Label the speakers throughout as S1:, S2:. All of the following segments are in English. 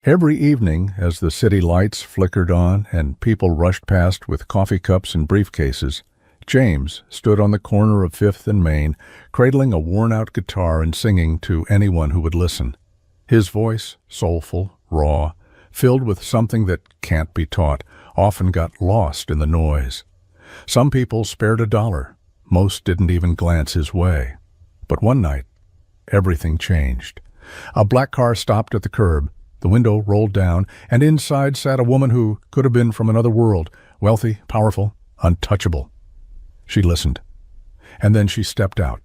S1: Every evening, as the city lights flickered on and people rushed past with coffee cups and briefcases, James stood on the corner of Fifth and Main, cradling a worn-out guitar and singing to anyone who would listen. His voice, soulful, raw, filled with something that can't be taught, often got lost in the noise. Some people spared $1. Most didn't even glance his way. But one night, everything changed. A black car stopped at the curb. The window rolled down, and inside sat a woman who could have been from another world, wealthy, powerful, untouchable. She listened, and then she stepped out.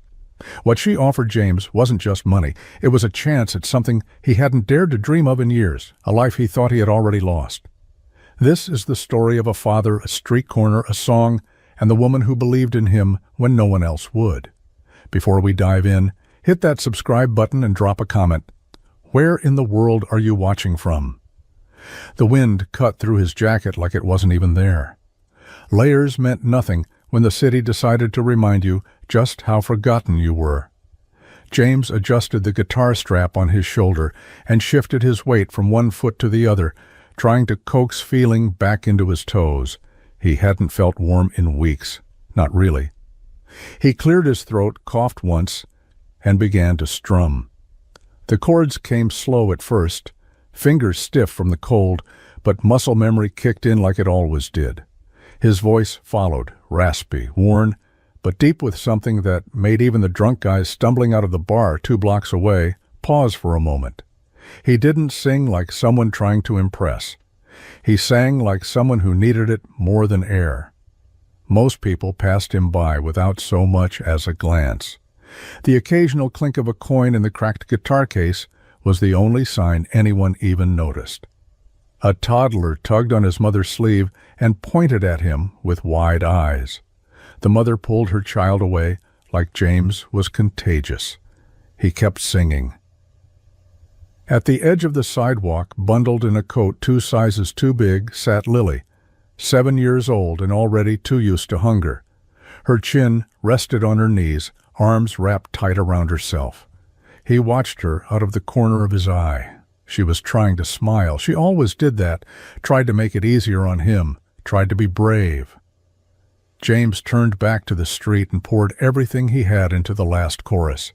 S1: What she offered James wasn't just money. It was a chance at something he hadn't dared to dream of in years, a life he thought he had already lost. This is the story of a father, a street corner, a song, and the woman who believed in him when no one else would. Before we dive in, hit that subscribe button and drop a comment. Where in the world are you watching from? The wind cut through his jacket like it wasn't even there. Layers meant nothing when the city decided to remind you just how forgotten you were. James adjusted the guitar strap on his shoulder and shifted his weight from one foot to the other, trying to coax feeling back into his toes. He hadn't felt warm in weeks. Not really. He cleared his throat, coughed once, and began to strum. The chords came slow at first, fingers stiff from the cold, but muscle memory kicked in like it always did. His voice followed, raspy, worn, but deep with something that made even the drunk guys stumbling out of the bar 2 blocks away pause for a moment. He didn't sing like someone trying to impress. He sang like someone who needed it more than air. Most people passed him by without so much as a glance. The occasional clink of a coin in the cracked guitar case was the only sign anyone even noticed. A toddler tugged on his mother's sleeve and pointed at him with wide eyes. The mother pulled her child away like James was contagious. He kept singing. At the edge of the sidewalk, bundled in a coat 2 sizes too big, sat Lily, 7 years old and already too used to hunger. Her chin rested on her knees, arms wrapped tight around herself. He watched her out of the corner of his eye. She was trying to smile. She always did that, tried to make it easier on him, tried to be brave. James turned back to the street and poured everything he had into the last chorus.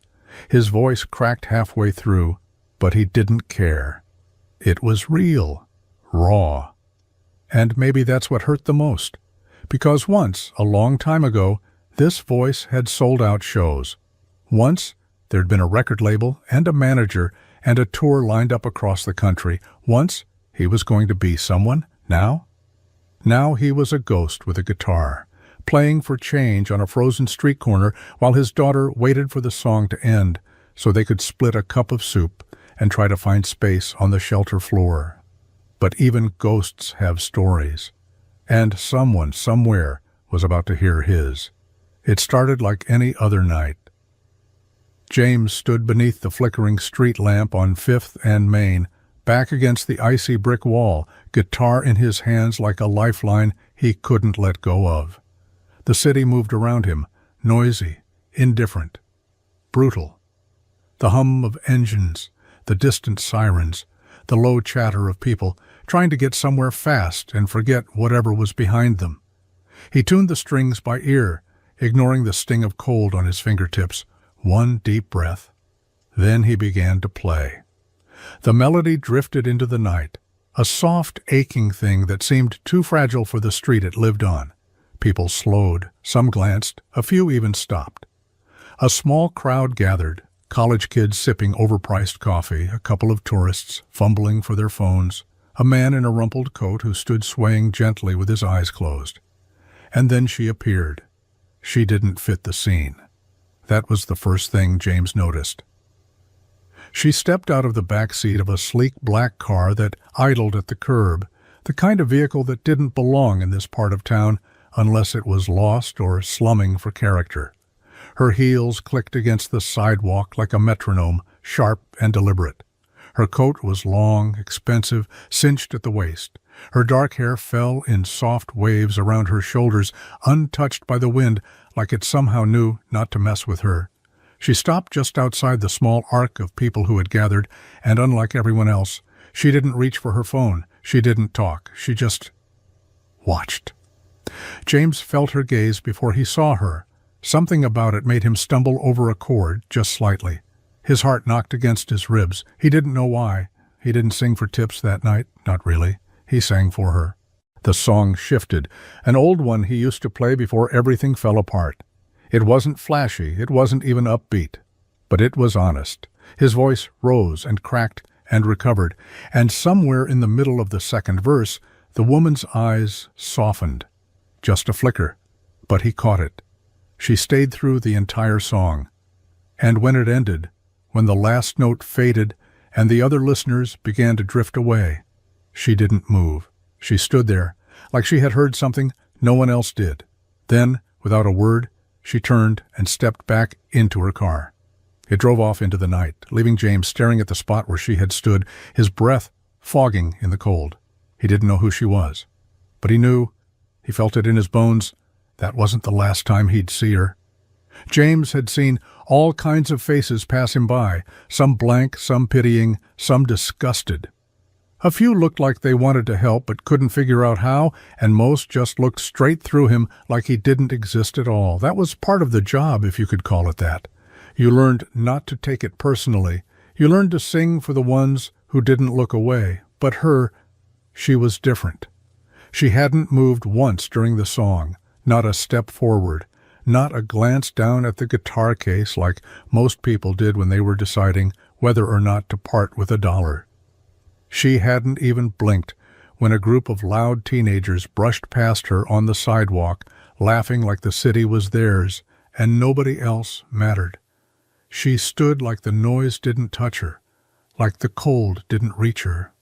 S1: His voice cracked halfway through, but he didn't care. It was real, raw. And maybe that's what hurt the most. Because once, a long time ago, this voice had sold out shows. Once, there'd been a record label and a manager and a tour lined up across the country. Once, he was going to be someone. Now he was a ghost with a guitar, playing for change on a frozen street corner while his daughter waited for the song to end so they could split a cup of soup and try to find space on the shelter floor. But even ghosts have stories, and someone somewhere was about to hear his. It started like any other night. James stood beneath the flickering street lamp on Fifth and Main, back against the icy brick wall, guitar in his hands like a lifeline he couldn't let go of. The city moved around him, noisy, indifferent, brutal. The hum of engines, the distant sirens, the low chatter of people trying to get somewhere fast and forget whatever was behind them. He tuned the strings by ear, ignoring the sting of cold on his fingertips. One deep breath. Then he began to play. The melody drifted into the night, a soft, aching thing that seemed too fragile for the street it lived on. People slowed, some glanced, a few even stopped. A small crowd gathered, college kids sipping overpriced coffee, a couple of tourists fumbling for their phones, a man in a rumpled coat who stood swaying gently with his eyes closed. And then she appeared. She didn't fit the scene. That was the first thing James noticed. She stepped out of the back seat of a sleek black car that idled at the curb, the kind of vehicle that didn't belong in this part of town unless it was lost or slumming for character. Her heels clicked against the sidewalk like a metronome, sharp and deliberate. Her coat was long, expensive, cinched at the waist. Her dark hair fell in soft waves around her shoulders, untouched by the wind, like it somehow knew not to mess with her. She stopped just outside the small arc of people who had gathered, and unlike everyone else, She didn't reach for her phone. She didn't talk. She just watched. James felt her gaze before he saw her. Something about it made him stumble over a cord just slightly. His heart knocked against his ribs. He didn't know why. He didn't sing for tips that night. Not really. He sang for her. The song shifted, an old one he used to play before everything fell apart. It wasn't flashy. It wasn't even upbeat. But it was honest. His voice rose and cracked and recovered, and somewhere in the middle of the second verse, the woman's eyes softened. Just a flicker, but he caught it. She stayed through the entire song. And when it ended, when the last note faded and the other listeners began to drift away, she didn't move. She stood there, like she had heard something no one else did. Then, without a word, she turned and stepped back into her car. It drove off into the night, leaving James staring at the spot where she had stood, his breath fogging in the cold. He didn't know who she was, but he knew, he felt it in his bones, that wasn't the last time he'd see her. James had seen all kinds of faces pass him by, some blank, some pitying, some disgusted. A few looked like they wanted to help but couldn't figure out how, and most just looked straight through him like he didn't exist at all. That was part of the job, if you could call it that. You learned not to take it personally. You learned to sing for the ones who didn't look away. But her, she was different. She hadn't moved once during the song, not a step forward, not a glance down at the guitar case like most people did when they were deciding whether or not to part with $1. She hadn't even blinked when a group of loud teenagers brushed past her on the sidewalk, laughing like the city was theirs, and nobody else mattered. She stood like the noise didn't touch her, like the cold didn't reach her,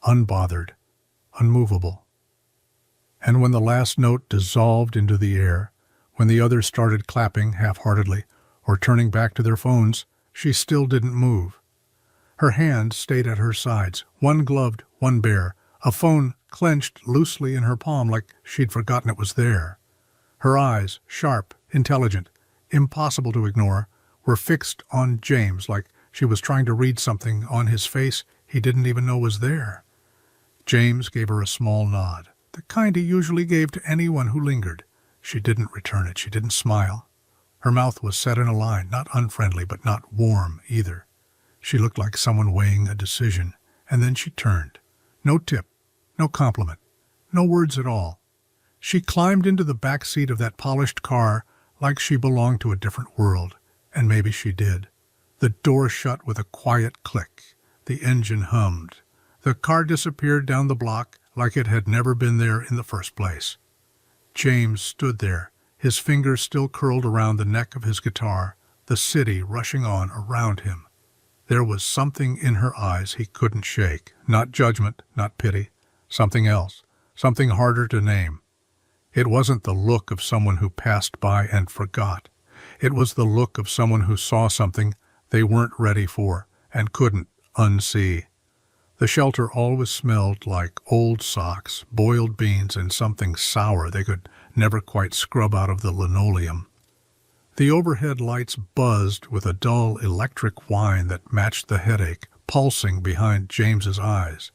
S1: unbothered, unmovable. And when the last note dissolved into the air, when the others started clapping half-heartedly or turning back to their phones, she still didn't move. Her hands stayed at her sides, one gloved, one bare, a phone clenched loosely in her palm like she'd forgotten it was there. Her eyes, sharp, intelligent, impossible to ignore, were fixed on James like she was trying to read something on his face he didn't even know was there. James gave her a small nod, the kind he usually gave to anyone who lingered. She didn't return it. She didn't smile. Her mouth was set in a line, not unfriendly, but not warm either. She looked like someone weighing a decision, and then she turned. No tip, no compliment, no words at all. She climbed into the back seat of that polished car like she belonged to a different world, and maybe she did. The door shut with a quiet click. The engine hummed. The car disappeared down the block like it had never been there in the first place. James stood there, his fingers still curled around the neck of his guitar, the city rushing on around him. There was something in her eyes he couldn't shake, not judgment, not pity, something else, something harder to name. It wasn't the look of someone who passed by and forgot. It was the look of someone who saw something they weren't ready for and couldn't unsee. The shelter always smelled like old socks, boiled beans, and something sour they could never quite scrub out of the linoleum. The overhead lights buzzed with a dull electric whine that matched the headache pulsing behind James's eyes.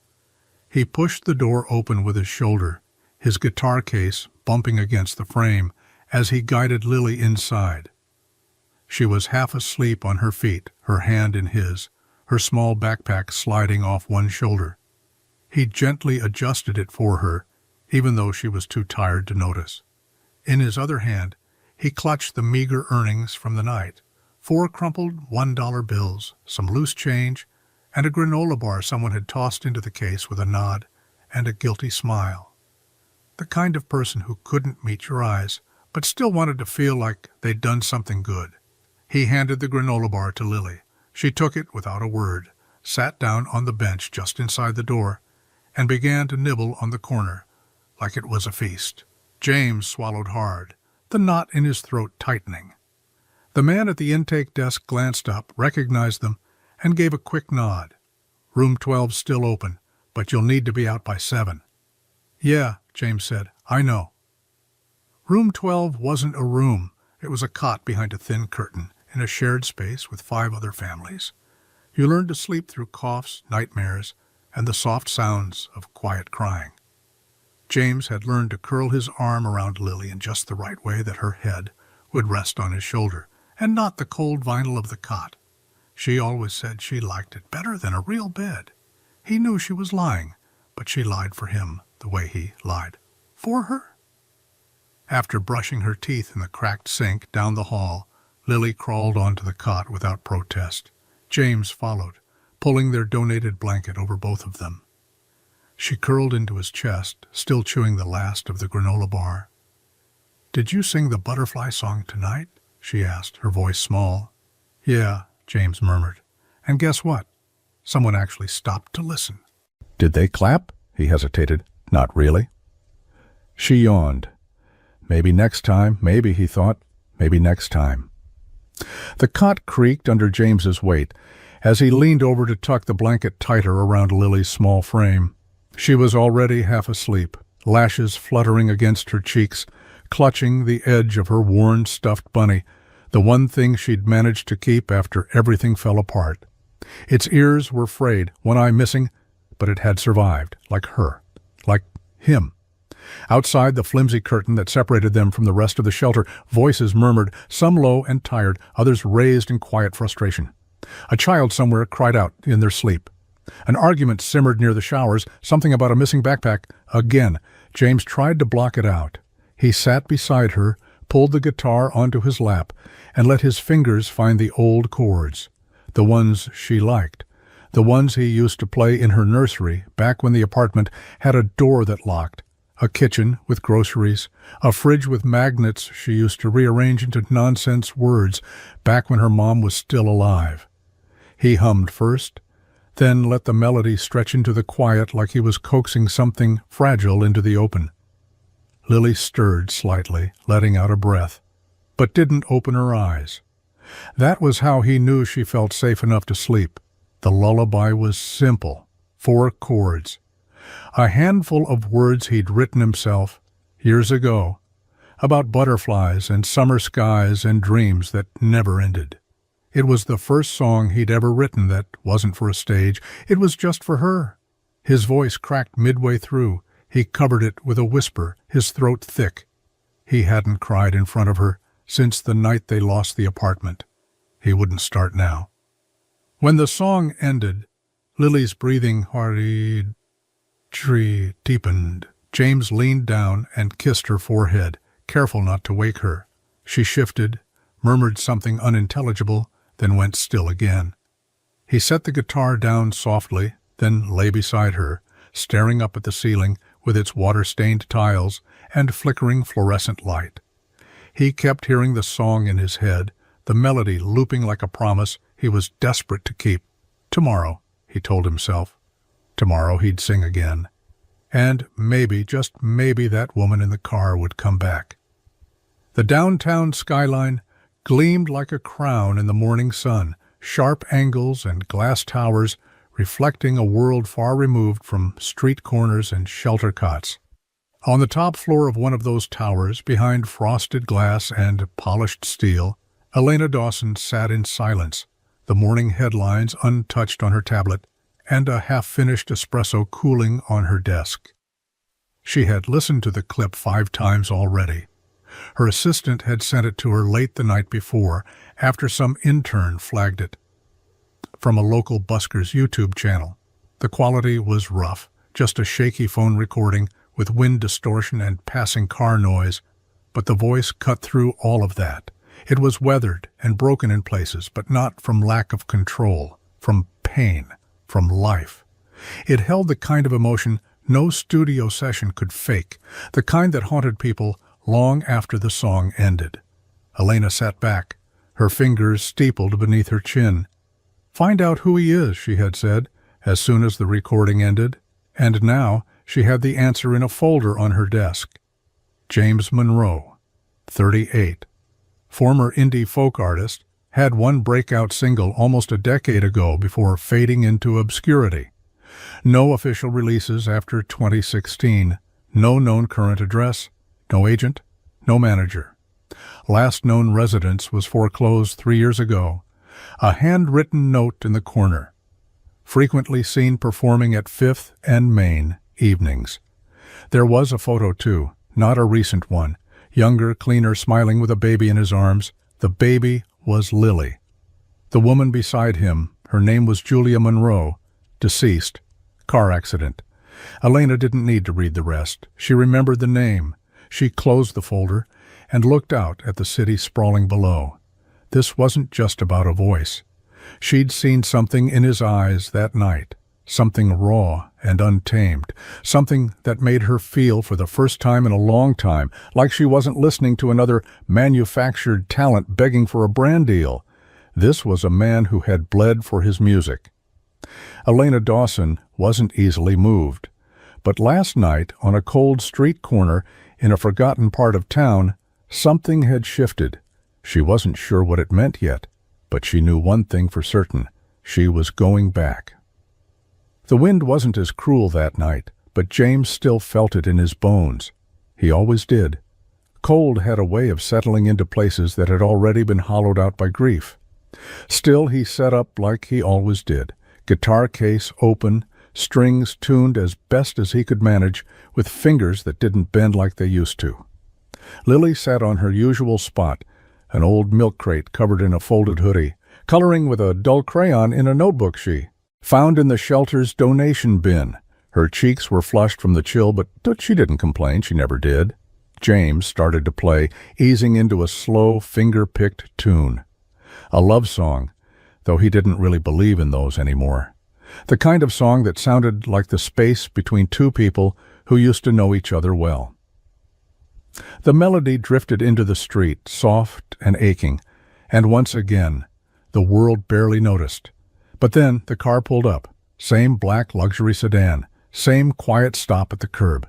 S1: He pushed the door open with his shoulder, his guitar case bumping against the frame as he guided Lily inside. She was half asleep on her feet, her hand in his, her small backpack sliding off one shoulder. He gently adjusted it for her, even though she was too tired to notice. In his other hand, he clutched the meager earnings from the night, 4 crumpled $1 bills, some loose change, and a granola bar someone had tossed into the case with a nod and a guilty smile. The kind of person who couldn't meet your eyes, but still wanted to feel like they'd done something good. He handed the granola bar to Lily. She took it without a word, sat down on the bench just inside the door, and began to nibble on the corner, like it was a feast. James swallowed hard, the knot in his throat tightening. The man at the intake desk glanced up, recognized them, and gave a quick nod. Room 12's still open, but you'll need to be out by 7. Yeah, James said, I know. Room 12 wasn't a room. It was a cot behind a thin curtain in a shared space with 5 other families. You learned to sleep through coughs, nightmares, and the soft sounds of quiet crying. James had learned to curl his arm around Lily in just the right way that her head would rest on his shoulder, and not the cold vinyl of the cot. She always said she liked it better than a real bed. He knew she was lying, but she lied for him the way he lied for her. After brushing her teeth in the cracked sink down the hall, Lily crawled onto the cot without protest. James followed, pulling their donated blanket over both of them. She curled into his chest, still chewing the last of the granola bar. "Did you sing the butterfly song tonight?" she asked, her voice small. "Yeah," James murmured. "And guess what? Someone actually stopped to listen." "Did they clap?" He hesitated. "Not really." She yawned. Maybe next time, maybe, he thought, maybe next time. The cot creaked under James's weight as he leaned over to tuck the blanket tighter around Lily's small frame. She was already half asleep, lashes fluttering against her cheeks, clutching the edge of her worn stuffed bunny, the one thing she'd managed to keep after everything fell apart. Its ears were frayed, one eye missing, but it had survived, like her, like him. Outside the flimsy curtain that separated them from the rest of the shelter, voices murmured, some low and tired, others raised in quiet frustration. A child somewhere cried out in their sleep. An argument simmered near the showers, something about a missing backpack. Again, James tried to block it out. He sat beside her, pulled the guitar onto his lap, and let his fingers find the old chords, the ones she liked, the ones he used to play in her nursery back when the apartment had a door that locked, a kitchen with groceries, a fridge with magnets she used to rearrange into nonsense words back when her mom was still alive. He hummed first, then let the melody stretch into the quiet like he was coaxing something fragile into the open. Lily stirred slightly, letting out a breath, but didn't open her eyes. That was how he knew she felt safe enough to sleep. The lullaby was simple, 4 chords. A handful of words he'd written himself, years ago, about butterflies and summer skies and dreams that never ended. It was the first song he'd ever written that wasn't for a stage. It was just for her. His voice cracked midway through. He covered it with a whisper, his throat thick. He hadn't cried in front of her since the night they lost the apartment. He wouldn't start now. When the song ended, Lily's breathing hurried, deepened. James leaned down and kissed her forehead, careful not to wake her. She shifted, murmured something unintelligible, then went still again. He set the guitar down softly, then lay beside her, staring up at the ceiling with its water-stained tiles and flickering fluorescent light. He kept hearing the song in his head, the melody looping like a promise he was desperate to keep. Tomorrow, he told himself. Tomorrow he'd sing again. And maybe, just maybe, that woman in the car would come back. The downtown skyline gleamed like a crown in the morning sun, sharp angles and glass towers reflecting a world far removed from street corners and shelter cots. On the top floor of one of those towers, behind frosted glass and polished steel, Elena Dawson sat in silence, the morning headlines untouched on her tablet, and a half-finished espresso cooling on her desk. She had listened to the clip 5 times already. Her assistant had sent it to her late the night before, after some intern flagged it. From a local busker's YouTube channel. The quality was rough, just a shaky phone recording with wind distortion and passing car noise, but the voice cut through all of that. It was weathered and broken in places, but not from lack of control, from pain, from life. It held the kind of emotion no studio session could fake, the kind that haunted people long after the song ended. Elena sat back, her fingers steepled beneath her chin. "Find out who he is," she had said, as soon as the recording ended, and now she had the answer in a folder on her desk. James Monroe, 38. Former indie folk artist, had one breakout single almost a decade ago before fading into obscurity. No official releases after 2016, no known current address, no agent, no manager. Last known residence was foreclosed 3 years ago. A handwritten note in the corner. frequently seen performing at 5th and Main evenings. There was a photo, too, not a recent one. Younger, cleaner, smiling with a baby in his arms. The baby was Lily. The woman beside him, her name was Julia Monroe, deceased. Car accident. Elena didn't need to read the rest. She remembered the name. She closed the folder and looked out at the city sprawling below. This wasn't just about a voice. She'd seen something in his eyes that night, something raw and untamed, something that made her feel for the first time in a long time like she wasn't listening to another manufactured talent begging for a brand deal. This was a man who had bled for his music. Elena Dawson wasn't easily moved. But last night, on a cold street corner in a forgotten part of town, something had shifted. She wasn't sure what it meant yet, but she knew one thing for certain. She was going back. The wind wasn't as cruel that night, but James still felt it in his bones. He always did. Cold had a way of settling into places that had already been hollowed out by grief. Still, he sat up like he always did, guitar case open, strings tuned as best as he could manage, with fingers that didn't bend like they used to. Lily sat on her usual spot, an old milk crate covered in a folded hoodie, coloring with a dull crayon in a notebook she found in the shelter's donation bin. Her cheeks were flushed from the chill, but she didn't complain. She never did. James started to play, easing into a slow, finger-picked tune. A love song, though he didn't really believe in those anymore. The kind of song that sounded like the space between two people who used to know each other well. The melody drifted into the street, soft and aching, and once again, the world barely noticed. But then the car pulled up, same black luxury sedan, same quiet stop at the curb.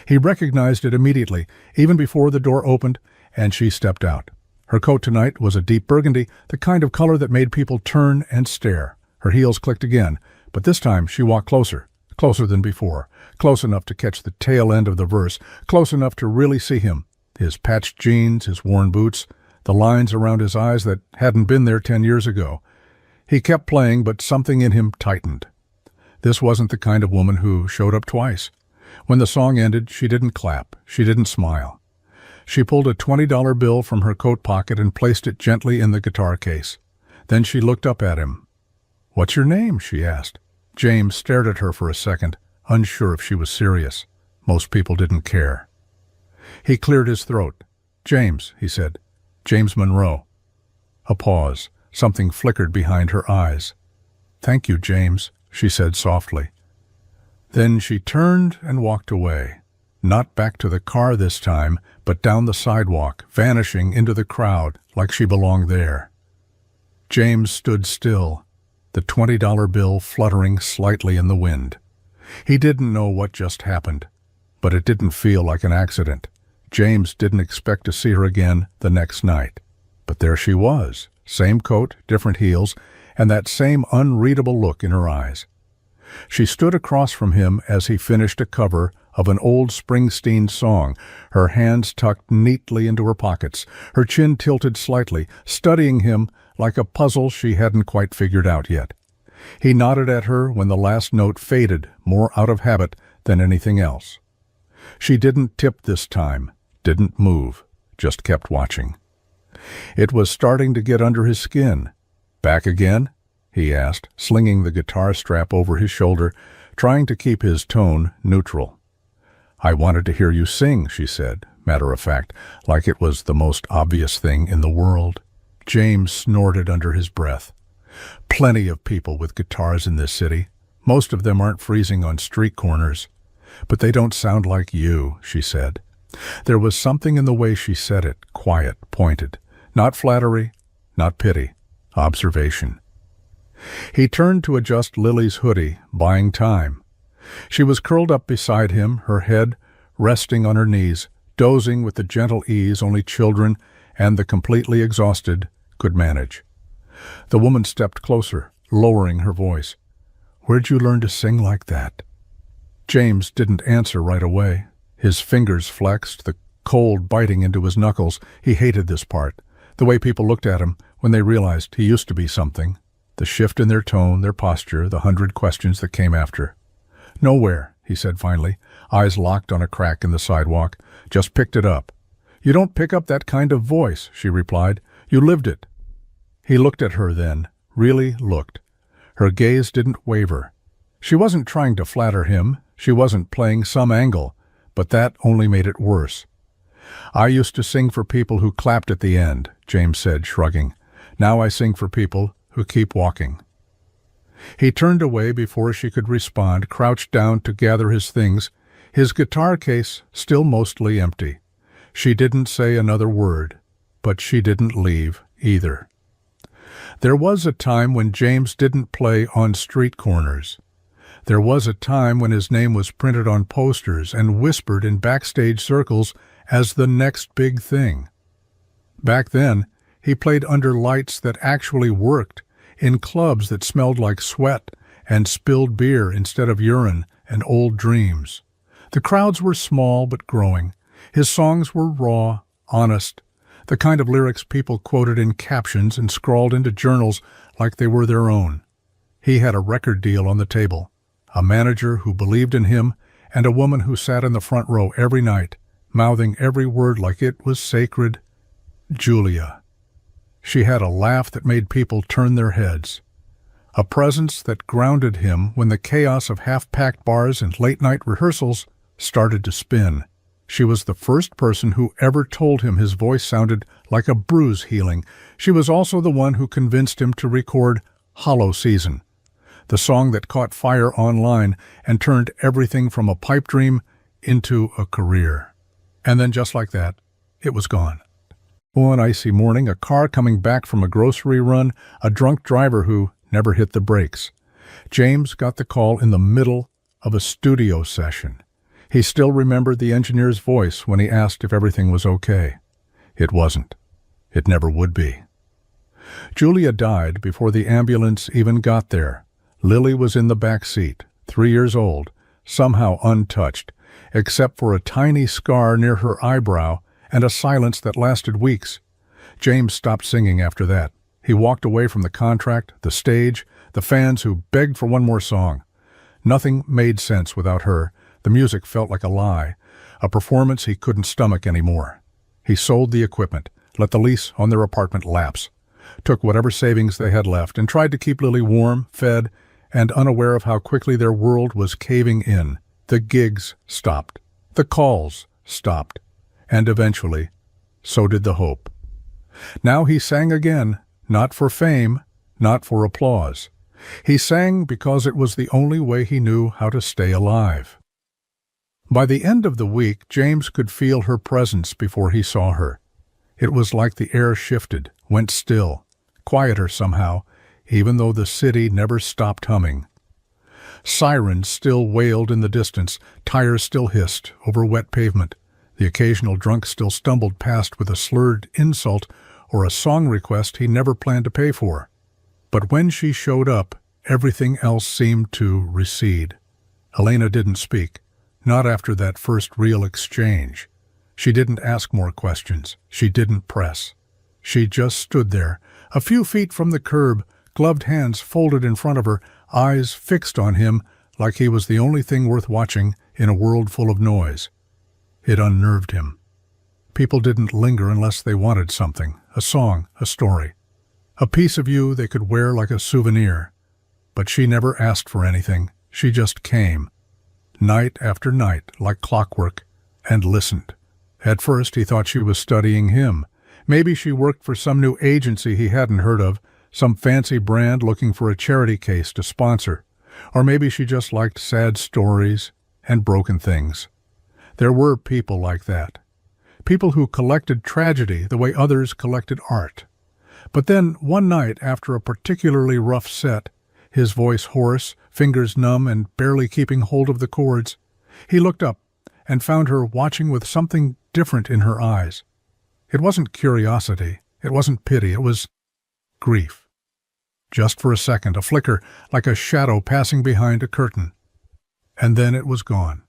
S1: He recognized it immediately, even before the door opened, and she stepped out. Her coat tonight was a deep burgundy, the kind of color that made people turn and stare. Her heels clicked again, but this time she walked closer, closer than before, close enough to catch the tail end of the verse, close enough to really see him, his patched jeans, his worn boots, the lines around his eyes that hadn't been there 10 years ago. He kept playing, but something in him tightened. This wasn't the kind of woman who showed up twice. When the song ended, she didn't clap, she didn't smile. She pulled a $20 bill from her coat pocket and placed it gently in the guitar case. Then she looked up at him. "What's your name?" she asked. James stared at her for a second, unsure if she was serious. Most people didn't care. He cleared his throat. "James," he said. "James Monroe." A pause. Something flickered behind her eyes. "Thank you, James," she said softly. Then she turned and walked away. Not back to the car this time, but down the sidewalk, vanishing into the crowd like she belonged there. James stood still, the $20 bill fluttering slightly in the wind. He didn't know what just happened, but it didn't feel like an accident. James didn't expect to see her again the next night. But there she was, same coat, different heels, and that same unreadable look in her eyes. She stood across from him as he finished a cover of an old Springsteen song, her hands tucked neatly into her pockets, her chin tilted slightly, studying him like a puzzle she hadn't quite figured out yet. He nodded at her when the last note faded, more out of habit than anything else. She didn't tip this time, didn't move, just kept watching. It was starting to get under his skin. "Back again?" he asked, slinging the guitar strap over his shoulder, trying to keep his tone neutral. "I wanted to hear you sing," she said, matter of fact, like it was the most obvious thing in the world. James snorted under his breath. "Plenty of people with guitars in this city. Most of them aren't freezing on street corners. But they don't sound like you," she said. There was something in the way she said it, quiet, pointed. Not flattery, not pity, observation. He turned to adjust Lily's hoodie, buying time. She was curled up beside him, her head resting on her knees, dozing with the gentle ease only children and the completely exhausted could manage. The woman stepped closer, lowering her voice. "Where'd you learn to sing like that?" James didn't answer right away. His fingers flexed, the cold biting into his knuckles. He hated this part, the way people looked at him when they realized he used to be something. The shift in their tone, their posture, the 100 questions that came after. "Nowhere," he said finally, eyes locked on a crack in the sidewalk. "Just picked it up." "You don't pick up that kind of voice," she replied. "You lived it." He looked at her then, really looked. Her gaze didn't waver. She wasn't trying to flatter him, she wasn't playing some angle, but that only made it worse. "I used to sing for people who clapped at the end," James said, shrugging. "Now I sing for people who keep walking." He turned away before she could respond, crouched down to gather his things, his guitar case still mostly empty. She didn't say another word, but she didn't leave either. There was a time when James didn't play on street corners. There was a time when his name was printed on posters and whispered in backstage circles as the next big thing. Back then, he played under lights that actually worked, in clubs that smelled like sweat and spilled beer instead of urine and old dreams. The crowds were small but growing. His songs were raw, honest, the kind of lyrics people quoted in captions and scrawled into journals like they were their own. He had a record deal on the table, a manager who believed in him, and a woman who sat in the front row every night, mouthing every word like it was sacred. Julia. She had a laugh that made people turn their heads, a presence that grounded him when the chaos of half-packed bars and late-night rehearsals started to spin. She was the first person who ever told him his voice sounded like a bruise healing. She was also the one who convinced him to record Hollow Season, the song that caught fire online and turned everything from a pipe dream into a career. And then just like that, it was gone. One icy morning, a car coming back from a grocery run, a drunk driver who never hit the brakes. James got the call in the middle of a studio session. He still remembered the engineer's voice when he asked if everything was okay. It wasn't. It never would be. Julia died before the ambulance even got there. Lily was in the back seat, 3 years old, somehow untouched, except for a tiny scar near her eyebrow and a silence that lasted weeks. James stopped singing after that. He walked away from the contract, the stage, the fans who begged for one more song. Nothing made sense without her. The music felt like a lie, a performance he couldn't stomach anymore. He sold the equipment, let the lease on their apartment lapse, took whatever savings they had left, and tried to keep Lily warm, fed, and unaware of how quickly their world was caving in. The gigs stopped. The calls stopped. And eventually, so did the hope. Now he sang again, not for fame, not for applause. He sang because it was the only way he knew how to stay alive. By the end of the week, James could feel her presence before he saw her. It was like the air shifted, went still, quieter somehow, even though the city never stopped humming. Sirens still wailed in the distance, tires still hissed over wet pavement. The occasional drunk still stumbled past with a slurred insult or a song request he never planned to pay for. But when she showed up, everything else seemed to recede. Elena didn't speak, not after that first real exchange. She didn't ask more questions. She didn't press. She just stood there, a few feet from the curb, gloved hands folded in front of her, eyes fixed on him like he was the only thing worth watching in a world full of noise. It unnerved him. People didn't linger unless they wanted something, a song, a story, a piece of you they could wear like a souvenir. But she never asked for anything. She just came, night after night, like clockwork, and listened. At first he thought she was studying him. Maybe she worked for some new agency he hadn't heard of, some fancy brand looking for a charity case to sponsor. Or maybe she just liked sad stories and broken things. There were people like that. People who collected tragedy the way others collected art. But then, one night after a particularly rough set, his voice hoarse, fingers numb and barely keeping hold of the chords, he looked up and found her watching with something different in her eyes. It wasn't curiosity, it wasn't pity, it was grief. Just for a second, a flicker like a shadow passing behind a curtain. And then it was gone.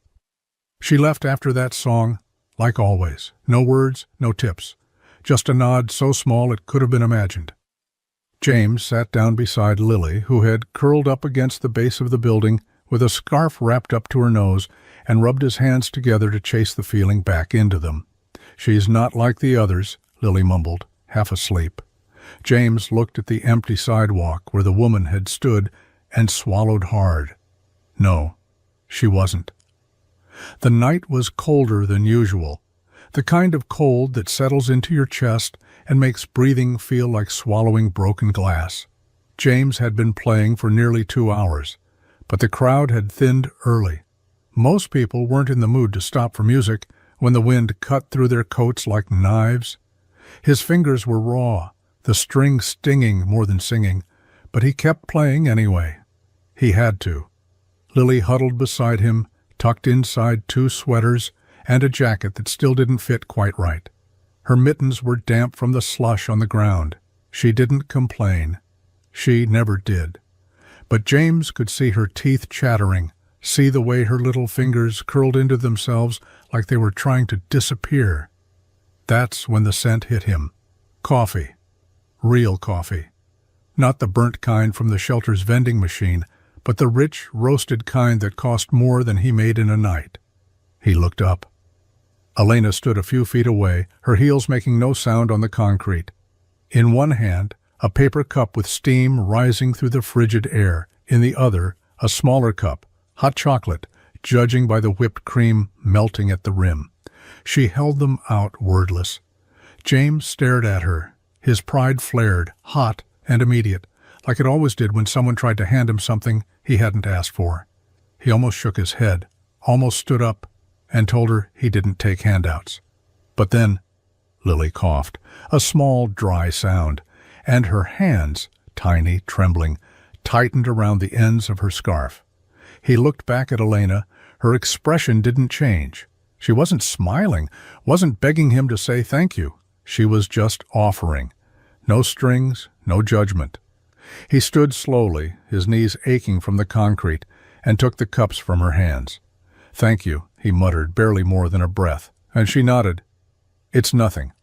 S1: She left after that song, like always. No words, no tips. Just a nod so small it could have been imagined. James sat down beside Lily, who had curled up against the base of the building with a scarf wrapped up to her nose, and rubbed his hands together to chase the feeling back into them. "She's not like the others," Lily mumbled, half asleep. James looked at the empty sidewalk where the woman had stood and swallowed hard. No, she wasn't. The night was colder than usual, the kind of cold that settles into your chest and makes breathing feel like swallowing broken glass. James had been playing for nearly 2 hours, but the crowd had thinned early. Most people weren't in the mood to stop for music when the wind cut through their coats like knives. His fingers were raw, the string stinging more than singing, but he kept playing anyway. He had to. Lily huddled beside him, tucked inside 2 sweaters and a jacket that still didn't fit quite right. Her mittens were damp from the slush on the ground. She didn't complain. She never did. But James could see her teeth chattering, see the way her little fingers curled into themselves like they were trying to disappear. That's when the scent hit him. Coffee. Real coffee. Not the burnt kind from the shelter's vending machine, but the rich, roasted kind that cost more than he made in a night. He looked up. Elena stood a few feet away, her heels making no sound on the concrete. In one hand, a paper cup with steam rising through the frigid air. In the other, a smaller cup, hot chocolate, judging by the whipped cream melting at the rim. She held them out, wordless. James stared at her. His pride flared, hot and immediate, like it always did when someone tried to hand him something he hadn't asked for. He almost shook his head, almost stood up, and told her he didn't take handouts. But then, Lily coughed, a small, dry sound, and her hands, tiny, trembling, tightened around the ends of her scarf. He looked back at Elena. Her expression didn't change. She wasn't smiling, wasn't begging him to say thank you. She was just offering. No strings, no judgment. He stood slowly, his knees aching from the concrete, and took the cups from her hands. "Thank you," he muttered, barely more than a breath, and she nodded. "It's nothing."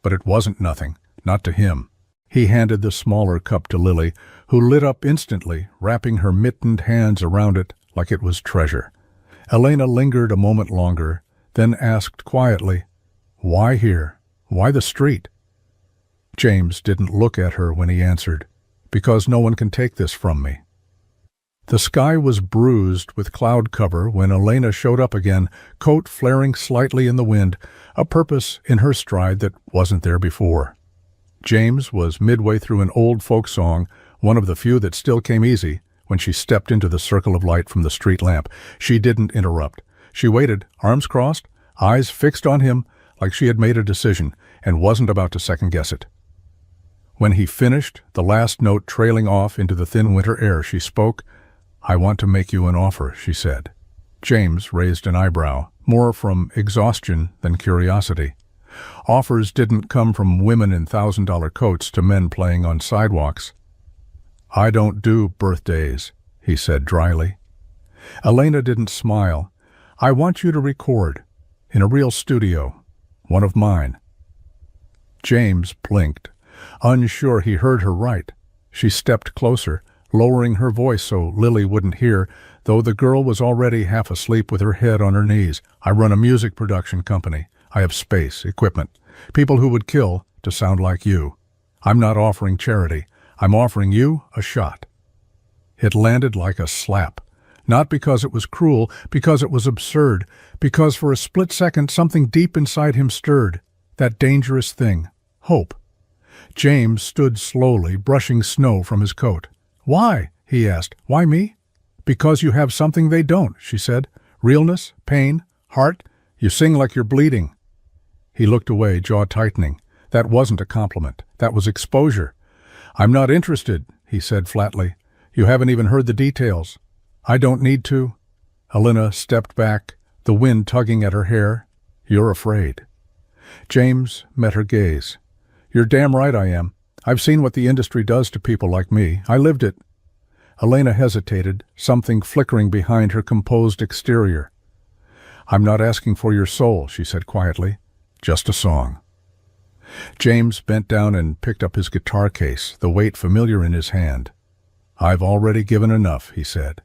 S1: But it wasn't nothing, not to him. He handed the smaller cup to Lily, who lit up instantly, wrapping her mittened hands around it like it was treasure. Elena lingered a moment longer, then asked quietly, "Why here? Why the street?" James didn't look at her when he answered, "Because no one can take this from me." The sky was bruised with cloud cover when Elena showed up again, coat flaring slightly in the wind, a purpose in her stride that wasn't there before. James was midway through an old folk song, one of the few that still came easy, when she stepped into the circle of light from the street lamp. She didn't interrupt. She waited, arms crossed, eyes fixed on him, like she had made a decision and wasn't about to second-guess it. When he finished, the last note trailing off into the thin winter air, she spoke. "I want to make you an offer," she said. James raised an eyebrow, more from exhaustion than curiosity. Offers didn't come from women in $1,000 coats to men playing on sidewalks. "I don't do birthdays," he said dryly. Elena didn't smile. "I want you to record, in a real studio, one of mine." James blinked, unsure he heard her right. She stepped closer, lowering her voice so Lily wouldn't hear, though the girl was already half asleep with her head on her knees. "I run a music production company. I have space, equipment, people who would kill to sound like you. I'm not offering charity. I'm offering you a shot." It landed like a slap. Not because it was cruel, because it was absurd, because for a split second something deep inside him stirred. That dangerous thing, hope. James stood slowly, brushing snow from his coat. "Why?" he asked. "Why me?" "Because you have something they don't," she said. "Realness, pain, heart. You sing like you're bleeding." He looked away, jaw tightening. That wasn't a compliment. That was exposure. "I'm not interested," he said flatly. "You haven't even heard the details." "I don't need to." Elena stepped back, the wind tugging at her hair. "You're afraid." James met her gaze. "You're damn right I am. I've seen what the industry does to people like me. I lived it." Elena hesitated, something flickering behind her composed exterior. "I'm not asking for your soul," she said quietly. "Just a song." James bent down and picked up his guitar case, the weight familiar in his hand. "I've already given enough," he said.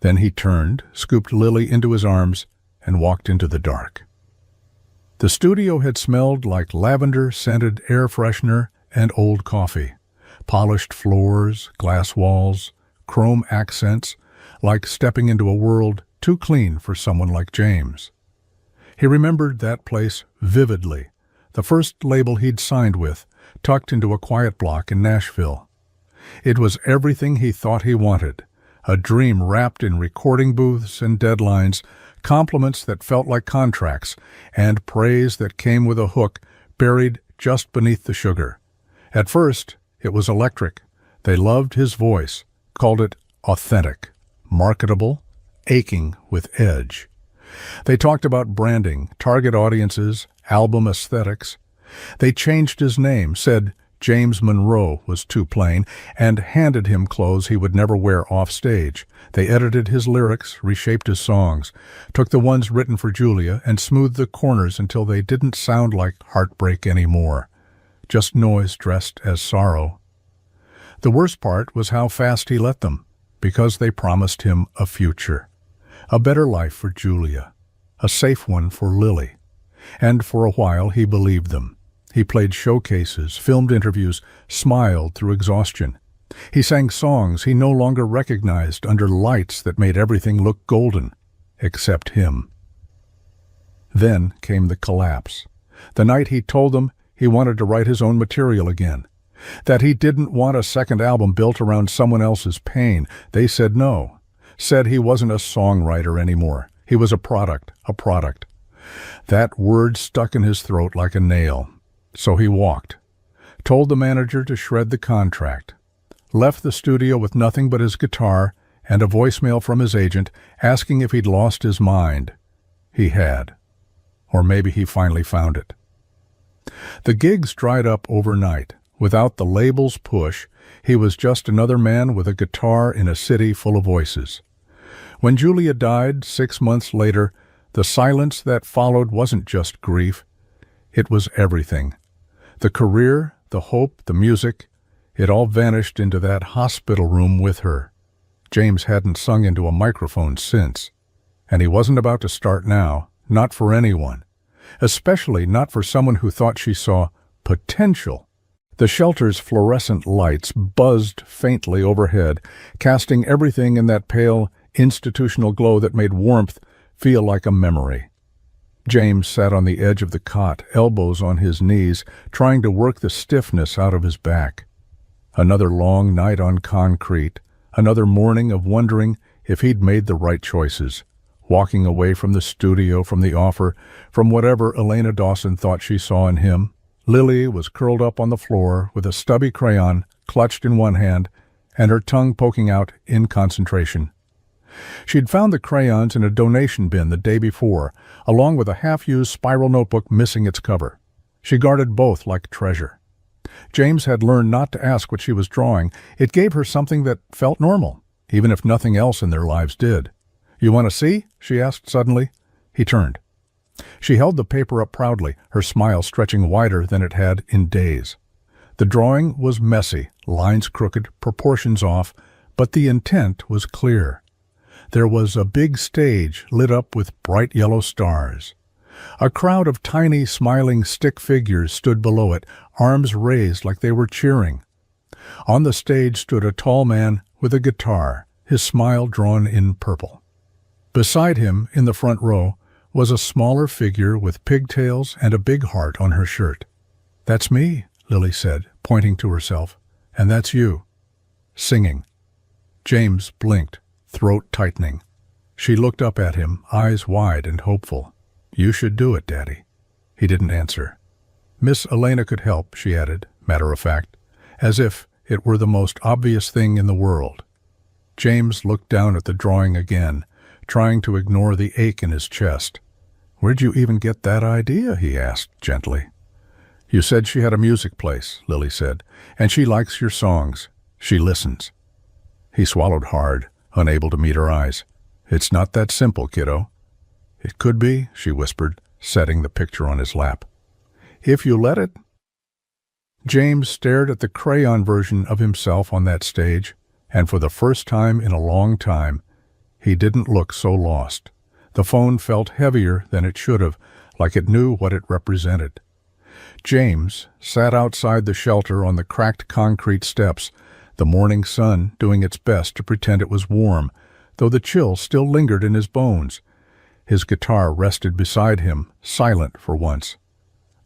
S1: Then he turned, scooped Lily into his arms, and walked into the dark. The studio had smelled like lavender-scented air freshener and old coffee. Polished floors, glass walls, chrome accents, like stepping into a world too clean for someone like James. He remembered that place vividly, the first label he'd signed with, tucked into a quiet block in Nashville. It was everything he thought he wanted, a dream wrapped in recording booths and deadlines, compliments that felt like contracts, and praise that came with a hook buried just beneath the sugar. At first, it was electric. They loved his voice, called it authentic, marketable, aching with edge. They talked about branding, target audiences, album aesthetics. They changed his name, said James Monroe was too plain, and handed him clothes he would never wear off stage. They edited his lyrics, reshaped his songs, took the ones written for Julia and smoothed the corners until they didn't sound like heartbreak anymore, just noise dressed as sorrow. The worst part was how fast he let them, because they promised him a future, a better life for Julia, a safe one for Lily. And for a while he believed them. He played showcases, filmed interviews, smiled through exhaustion. He sang songs he no longer recognized under lights that made everything look golden, except him. Then came the collapse. The night he told them he wanted to write his own material again, that he didn't want a second album built around someone else's pain. They said no, said he wasn't a songwriter anymore. He was a product. That word stuck in his throat like a nail. So he walked, told the manager to shred the contract, left the studio with nothing but his guitar and a voicemail from his agent asking if he'd lost his mind. He had. Or maybe he finally found it. The gigs dried up overnight. Without the label's push, he was just another man with a guitar in a city full of voices. When Julia died 6 months later, the silence that followed wasn't just grief. It was everything. The career, the hope, the music, it all vanished into that hospital room with her. James hadn't sung into a microphone since, and he wasn't about to start now, not for anyone, especially not for someone who thought she saw potential. The shelter's fluorescent lights buzzed faintly overhead, casting everything in that pale, institutional glow that made warmth feel like a memory. James sat on the edge of the cot, elbows on his knees, trying to work the stiffness out of his back. Another long night on concrete, another morning of wondering if he'd made the right choices, walking away from the studio, from the offer, from whatever Elena Dawson thought she saw in him. Lily was curled up on the floor with a stubby crayon clutched in one hand and her tongue poking out in concentration. She'd found the crayons in a donation bin the day before, along with a half-used spiral notebook missing its cover. She guarded both like treasure. James had learned not to ask what she was drawing. It gave her something that felt normal, even if nothing else in their lives did. "You want to see?" she asked suddenly. He turned. She held the paper up proudly, her smile stretching wider than it had in days. The drawing was messy, lines crooked, proportions off, but the intent was clear. There was a big stage lit up with bright yellow stars. A crowd of tiny, smiling stick figures stood below it, arms raised like they were cheering. On the stage stood a tall man with a guitar, his smile drawn in purple. Beside him, in the front row, was a smaller figure with pigtails and a big heart on her shirt. "That's me," Lily said, pointing to herself. "And that's you." Singing. James blinked, throat tightening. She looked up at him, eyes wide and hopeful. "You should do it, Daddy." He didn't answer. "Miss Elena could help," she added, matter of fact, as if it were the most obvious thing in the world. James looked down at the drawing again, trying to ignore the ache in his chest. "Where'd you even get that idea?" he asked gently. "You said she had a music place," Lily said, "and she likes your songs. She listens." He swallowed hard, unable to meet her eyes. "It's not that simple, kiddo." "It could be," she whispered, setting the picture on his lap. "If you let it." James stared at the crayon version of himself on that stage, and for the first time in a long time, he didn't look so lost. The phone felt heavier than it should have, like it knew what it represented. James sat outside the shelter on the cracked concrete steps, the morning sun doing its best to pretend it was warm, though the chill still lingered in his bones. His guitar rested beside him, silent for once.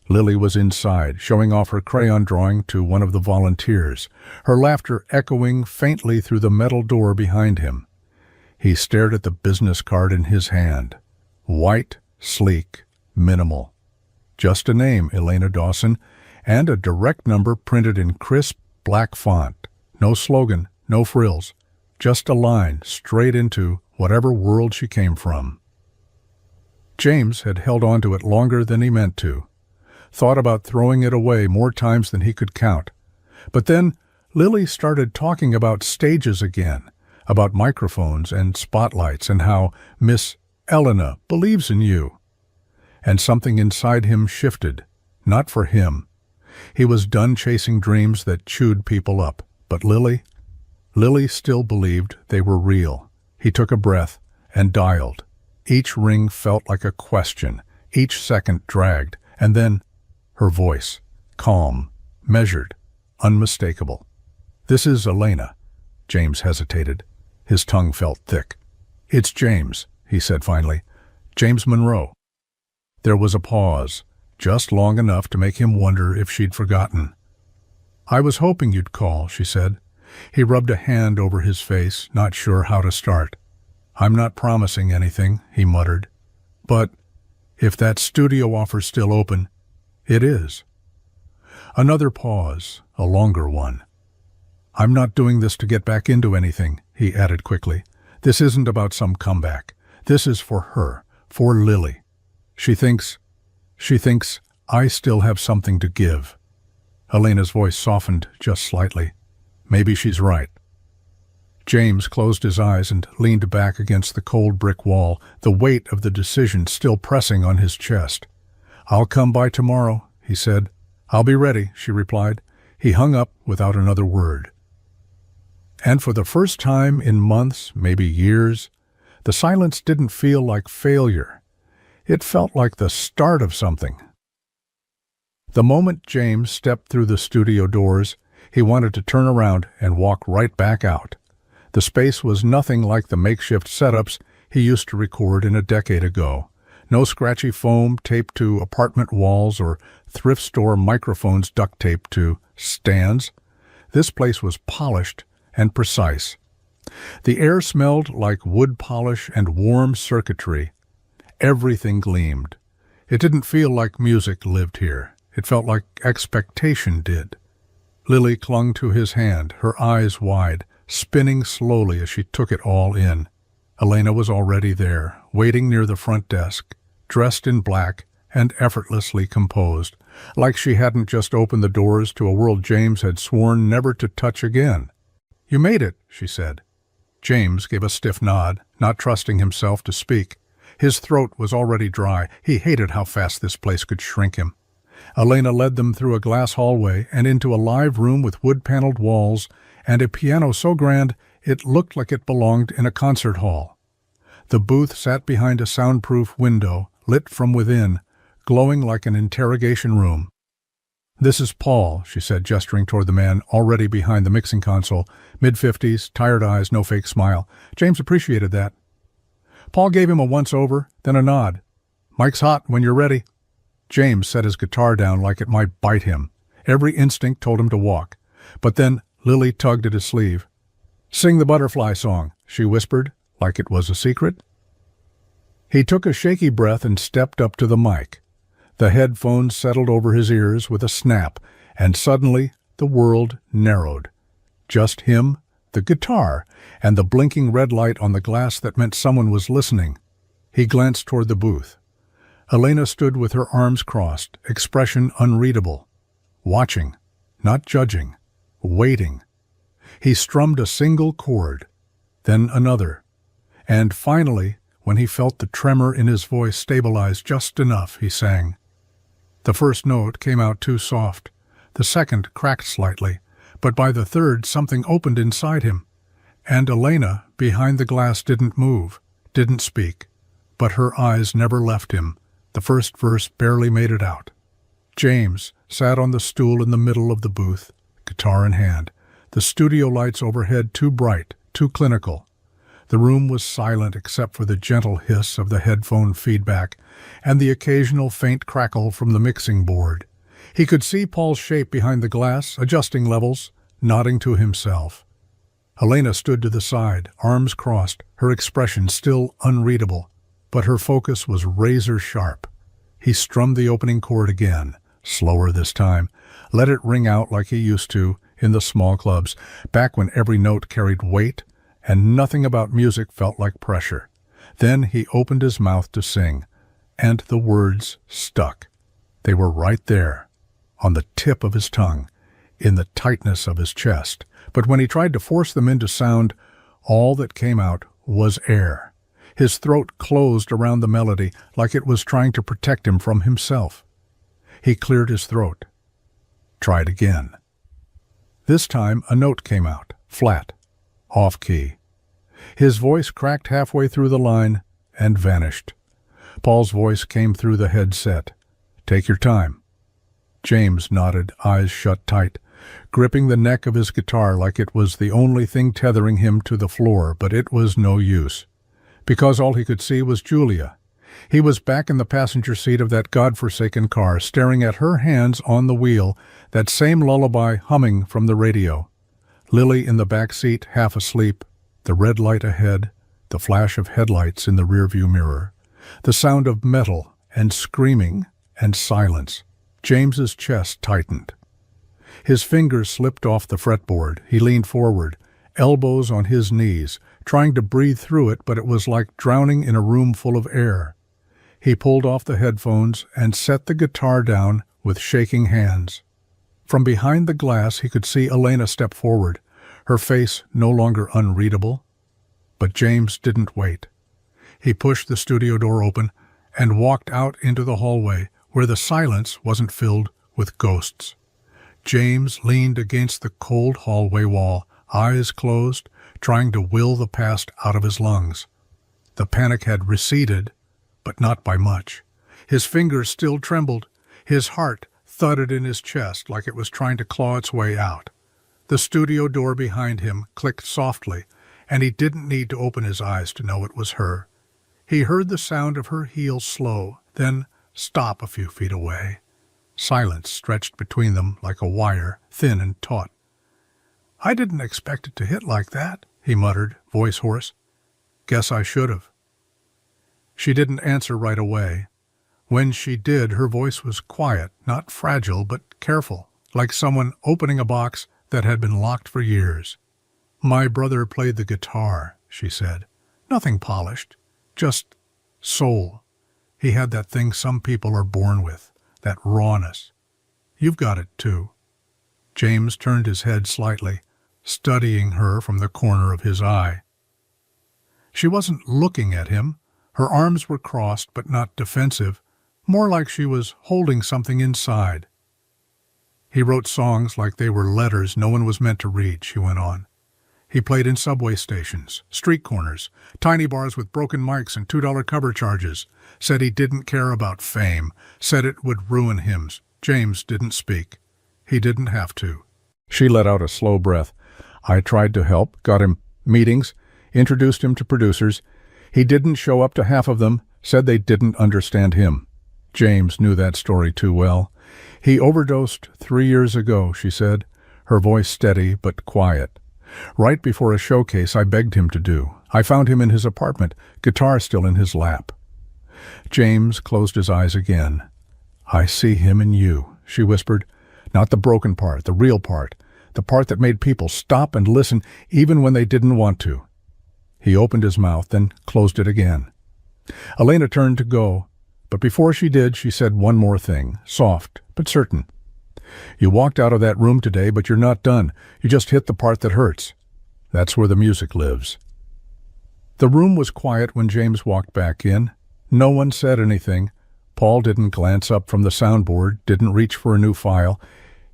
S1: Lily was inside, showing off her crayon drawing to one of the volunteers, her laughter echoing faintly through the metal door behind him. He stared at the business card in his hand. White, sleek, minimal. Just a name, Elena Dawson, and a direct number printed in crisp black font. No slogan, no frills, just a line straight into whatever world she came from. James had held on to it longer than he meant to, thought about throwing it away more times than he could count. But then Lily started talking about stages again, about microphones and spotlights and how Miss Elena believes in you. And something inside him shifted, not for him. He was done chasing dreams that chewed people up. But Lily still believed they were real. He took a breath and dialed. Each ring felt like a question. Each second dragged. And then her voice, calm, measured, unmistakable. "This is Elena." James hesitated. His tongue felt thick. "It's James," he said finally. "James Monroe." There was a pause, just long enough to make him wonder if she'd forgotten. "I was hoping you'd call," she said. He rubbed a hand over his face, not sure how to start. "I'm not promising anything," he muttered. "But if that studio offer's still open, it is." Another pause, a longer one. "I'm not doing this to get back into anything," he added quickly. "This isn't about some comeback. This is for her, for Lily. She thinks I still have something to give." Elena's voice softened just slightly. "Maybe she's right." James closed his eyes and leaned back against the cold brick wall, the weight of the decision still pressing on his chest. "I'll come by tomorrow," he said. "I'll be ready," she replied. He hung up without another word. And for the first time in months, maybe years, the silence didn't feel like failure. It felt like the start of something. The moment James stepped through the studio doors, he wanted to turn around and walk right back out. The space was nothing like the makeshift setups he used to record in a decade ago. No scratchy foam taped to apartment walls or thrift store microphones duct taped to stands. This place was polished and precise. The air smelled like wood polish and warm circuitry. Everything gleamed. It didn't feel like music lived here. It felt like expectation did. Lily clung to his hand, her eyes wide, spinning slowly as she took it all in. Elena was already there, waiting near the front desk, dressed in black and effortlessly composed, like she hadn't just opened the doors to a world James had sworn never to touch again. "You made it," she said. James gave a stiff nod, not trusting himself to speak. His throat was already dry. He hated how fast this place could shrink him. Elena led them through a glass hallway and into a live room with wood-paneled walls and a piano so grand it looked like it belonged in a concert hall. The booth sat behind a soundproof window, lit from within, glowing like an interrogation room. "This is Paul," she said, gesturing toward the man already behind the mixing console, mid-50s, tired eyes, no fake smile. James appreciated that. Paul gave him a once-over, then a nod. "Mic's hot when you're ready." James set his guitar down like it might bite him. Every instinct told him to walk. But then Lily tugged at his sleeve. "Sing the Butterfly Song," she whispered, like it was a secret. He took a shaky breath and stepped up to the mic. The headphones settled over his ears with a snap, and suddenly the world narrowed. Just him, the guitar, and the blinking red light on the glass that meant someone was listening. He glanced toward the booth. Elena stood with her arms crossed, expression unreadable. Watching, not judging, waiting. He strummed a single chord, then another. And finally, when he felt the tremor in his voice stabilize just enough, he sang. The first note came out too soft. The second cracked slightly, but by the third something opened inside him. And Elena, behind the glass, didn't move, didn't speak, but her eyes never left him. The first verse barely made it out. James sat on the stool in the middle of the booth, guitar in hand, the studio lights overhead too bright, too clinical. The room was silent except for the gentle hiss of the headphone feedback and the occasional faint crackle from the mixing board. He could see Paul's shape behind the glass, adjusting levels, nodding to himself. Elena stood to the side, arms crossed, her expression still unreadable, but her focus was razor-sharp. He strummed the opening chord again, slower this time, let it ring out like he used to in the small clubs, back when every note carried weight and nothing about music felt like pressure. Then he opened his mouth to sing, and the words stuck. They were right there, on the tip of his tongue, in the tightness of his chest. But when he tried to force them into sound, all that came out was air. His throat closed around the melody like it was trying to protect him from himself. He cleared his throat. Tried again. This time a note came out, flat, off-key. His voice cracked halfway through the line and vanished. Paul's voice came through the headset. Take your time. James nodded, eyes shut tight, gripping the neck of his guitar like it was the only thing tethering him to the floor, but it was no use, because all he could see was Julia. He was back in the passenger seat of that godforsaken car, staring at her hands on the wheel, that same lullaby humming from the radio. Lily in the back seat, half asleep, the red light ahead, the flash of headlights in the rearview mirror, the sound of metal and screaming and silence. James's chest tightened. His fingers slipped off the fretboard. He leaned forward, elbows on his knees, trying to breathe through it, but it was like drowning in a room full of air. He pulled off the headphones and set the guitar down with shaking hands. From behind the glass he could see Elena step forward, her face no longer unreadable. But James didn't wait. He pushed the studio door open and walked out into the hallway, where the silence wasn't filled with ghosts. James leaned against the cold hallway wall, eyes closed, trying to will the past out of his lungs. The panic had receded, but not by much. His fingers still trembled. His heart thudded in his chest like it was trying to claw its way out. The studio door behind him clicked softly, and he didn't need to open his eyes to know it was her. He heard the sound of her heels slow, then stop a few feet away. Silence stretched between them like a wire, thin and taut. "I didn't expect it to hit like that," he muttered, voice hoarse. "Guess I should have." She didn't answer right away. When she did, her voice was quiet, not fragile, but careful, like someone opening a box that had been locked for years. "My brother played the guitar," she said. "Nothing polished, just soul. He had that thing some people are born with, that rawness. You've got it, too." James turned his head slightly, studying her from the corner of his eye. She wasn't looking at him. Her arms were crossed, but not defensive, more like she was holding something inside. "He wrote songs like they were letters no one was meant to read," she went on. "He played in subway stations, street corners, tiny bars with broken mics and $2 cover charges. Said he didn't care about fame, said it would ruin him." James didn't speak. He didn't have to. She let out a slow breath. "I tried to help, got him meetings, introduced him to producers. He didn't show up to half of them, said they didn't understand him." James knew that story too well. "He overdosed 3 years ago," she said, her voice steady but quiet. "Right before a showcase I begged him to do. I found him in his apartment, guitar still in his lap." James closed his eyes again. "I see him in you," she whispered. "Not the broken part, the real part, the part that made people stop and listen even when they didn't want to." He opened his mouth, then closed it again. Elena turned to go, but before she did, she said one more thing, soft but certain. "You walked out of that room today, but you're not done. You just hit the part that hurts. That's where the music lives." The room was quiet when James walked back in. No one said anything. Paul didn't glance up from the soundboard, didn't reach for a new file.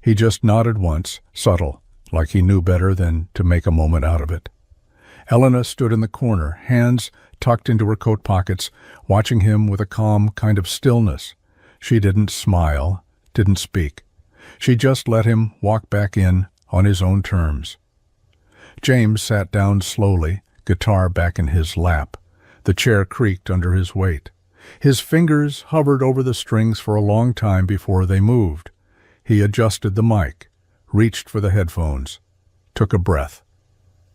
S1: He just nodded once, subtle, like he knew better than to make a moment out of it. Elena stood in the corner, hands tucked into her coat pockets, watching him with a calm kind of stillness. She didn't smile, didn't speak. She just let him walk back in on his own terms. James sat down slowly, guitar back in his lap. The chair creaked under his weight. His fingers hovered over the strings for a long time before they moved. He adjusted the mic, reached for the headphones, took a breath.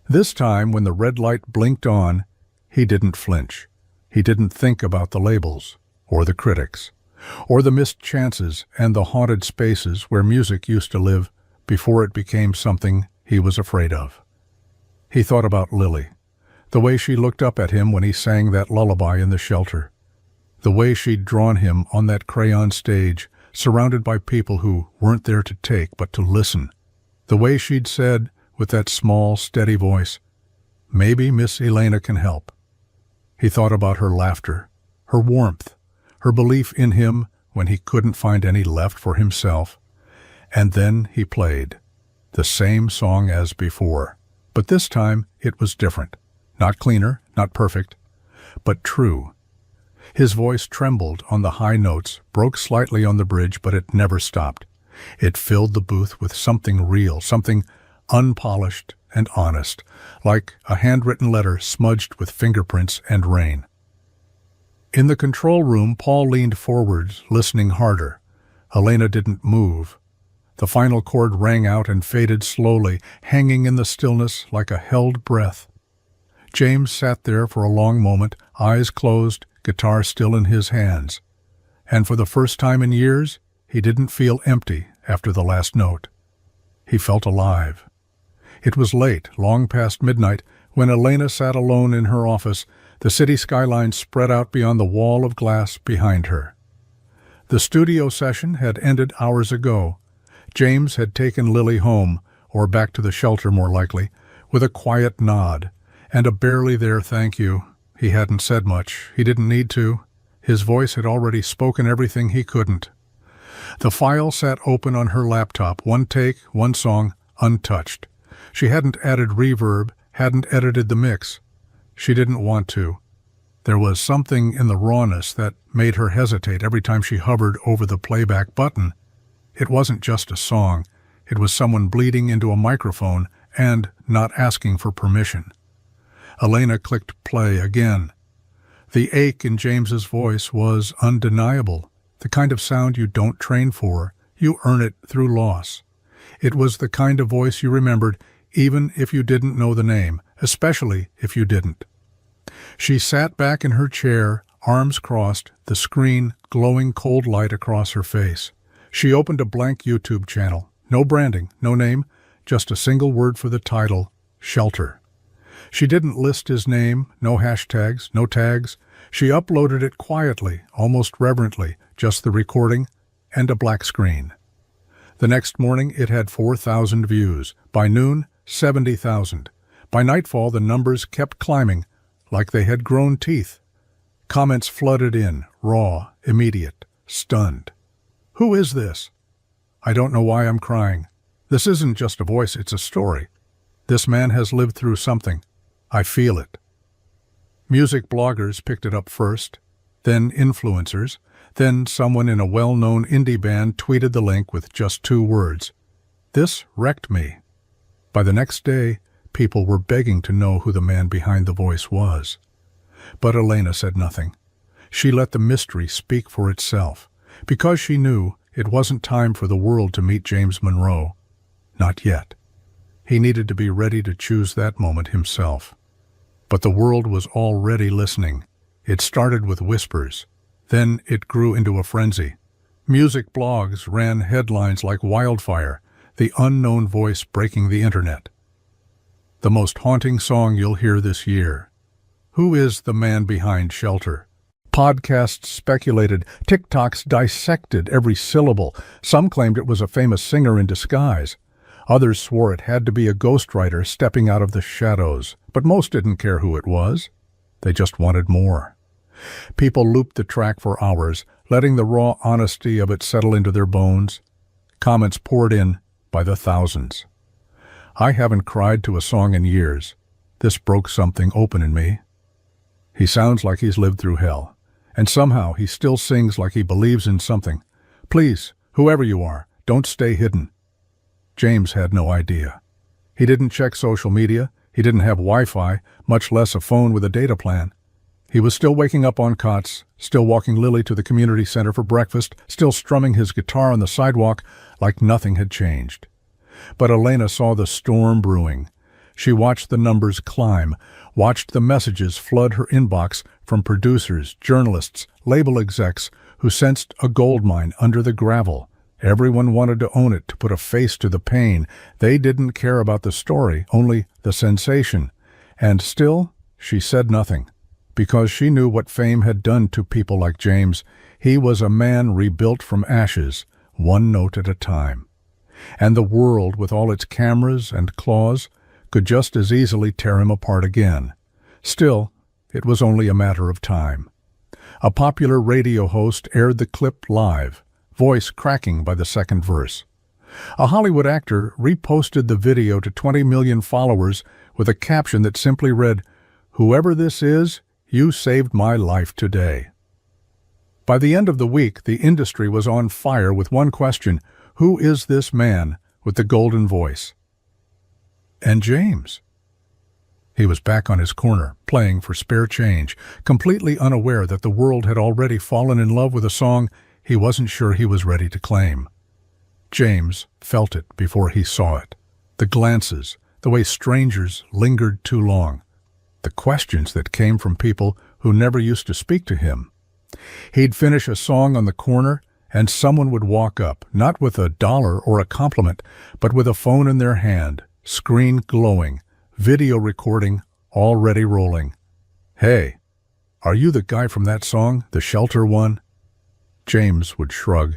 S1: This time, when the red light blinked on, he didn't flinch. He didn't think about the labels, or the critics, or the missed chances and the haunted spaces where music used to live before it became something he was afraid of. He thought about Lily, the way she looked up at him when he sang that lullaby in the shelter, the way she'd drawn him on that crayon stage, surrounded by people who weren't there to take but to listen, the way she'd said, with that small, steady voice, "Maybe Miss Elena can help." He thought about her laughter, her warmth, her belief in him when he couldn't find any left for himself. And then he played, the same song as before. But this time it was different. Not cleaner, not perfect, but true. His voice trembled on the high notes, broke slightly on the bridge, but it never stopped. It filled the booth with something real, something unpolished and honest, like a handwritten letter smudged with fingerprints and rain. In the control room, Paul leaned forward, listening harder. Elena didn't move. The final chord rang out and faded slowly, hanging in the stillness like a held breath. James sat there for a long moment, eyes closed, guitar still in his hands. And for the first time in years, he didn't feel empty after the last note. He felt alive. It was late, long past midnight, when Elena sat alone in her office, the city skyline spread out beyond the wall of glass behind her. The studio session had ended hours ago. James had taken Lily home, or back to the shelter more likely, with a quiet nod, and a barely there thank you. He hadn't said much. He didn't need to. His voice had already spoken everything he couldn't. The file sat open on her laptop, one take, one song, untouched. She hadn't added reverb, hadn't edited the mix. She didn't want to. There was something in the rawness that made her hesitate every time she hovered over the playback button. It wasn't just a song. It was someone bleeding into a microphone and not asking for permission. Elena clicked play again. The ache in James's voice was undeniable, the kind of sound you don't train for. You earn it through loss. It was the kind of voice you remembered even if you didn't know the name, especially if you didn't. She sat back in her chair, arms crossed, the screen glowing cold light across her face. She opened a blank YouTube channel. No branding, no name, just a single word for the title, Shelter. She didn't list his name, no hashtags, no tags. She uploaded it quietly, almost reverently, just the recording and a black screen. The next morning it had 4,000 views. By noon, 70,000. By nightfall the numbers kept climbing, like they had grown teeth. Comments flooded in, raw, immediate, stunned. Who is this? I don't know why I'm crying. This isn't just a voice, it's a story. This man has lived through something. I feel it. Music bloggers picked it up first, then influencers, then someone in a well-known indie band tweeted the link with just 2 words. This wrecked me. By the next day, people were begging to know who the man behind the voice was. But Elena said nothing. She let the mystery speak for itself, because she knew it wasn't time for the world to meet James Monroe. Not yet. He needed to be ready to choose that moment himself. But the world was already listening. It started with whispers. Then it grew into a frenzy. Music blogs ran headlines like wildfire, the unknown voice breaking the internet. The most haunting song you'll hear this year. Who is the man behind Shelter? Podcasts speculated, TikToks dissected every syllable. Some claimed it was a famous singer in disguise. Others swore it had to be a ghostwriter stepping out of the shadows. But most didn't care who it was. They just wanted more. People looped the track for hours, letting the raw honesty of it settle into their bones. Comments poured in by the thousands. "I haven't cried to a song in years. This broke something open in me." He sounds like he's lived through hell, and somehow he still sings like he believes in something. "Please, whoever you are, don't stay hidden." James had no idea. He didn't check social media, he didn't have Wi-Fi, much less a phone with a data plan. He was still waking up on cots, still walking Lily to the community center for breakfast, still strumming his guitar on the sidewalk like nothing had changed. But Elena saw the storm brewing. She watched the numbers climb, watched the messages flood her inbox from producers, journalists, label execs who sensed a gold mine under the gravel. Everyone wanted to own it, to put a face to the pain. They didn't care about the story, only the sensation. And still, she said nothing, because she knew what fame had done to people like James. He was a man rebuilt from ashes, one note at a time. And the world, with all its cameras and claws, could just as easily tear him apart again. Still, it was only a matter of time. A popular radio host aired the clip live, voice cracking by the second verse. A Hollywood actor reposted the video to 20 million followers with a caption that simply read, "Whoever this is, you saved my life today." By the end of the week, the industry was on fire with one question: who is this man with the golden voice? And James. He was back on his corner, playing for spare change, completely unaware that the world had already fallen in love with a song he wasn't sure he was ready to claim. James felt it before he saw it. The glances, the way strangers lingered too long, the questions that came from people who never used to speak to him. He'd finish a song on the corner, and someone would walk up, not with $1 or a compliment, but with a phone in their hand, screen glowing, video recording already rolling. "Hey, are you the guy from that song, the Shelter one?" James would shrug.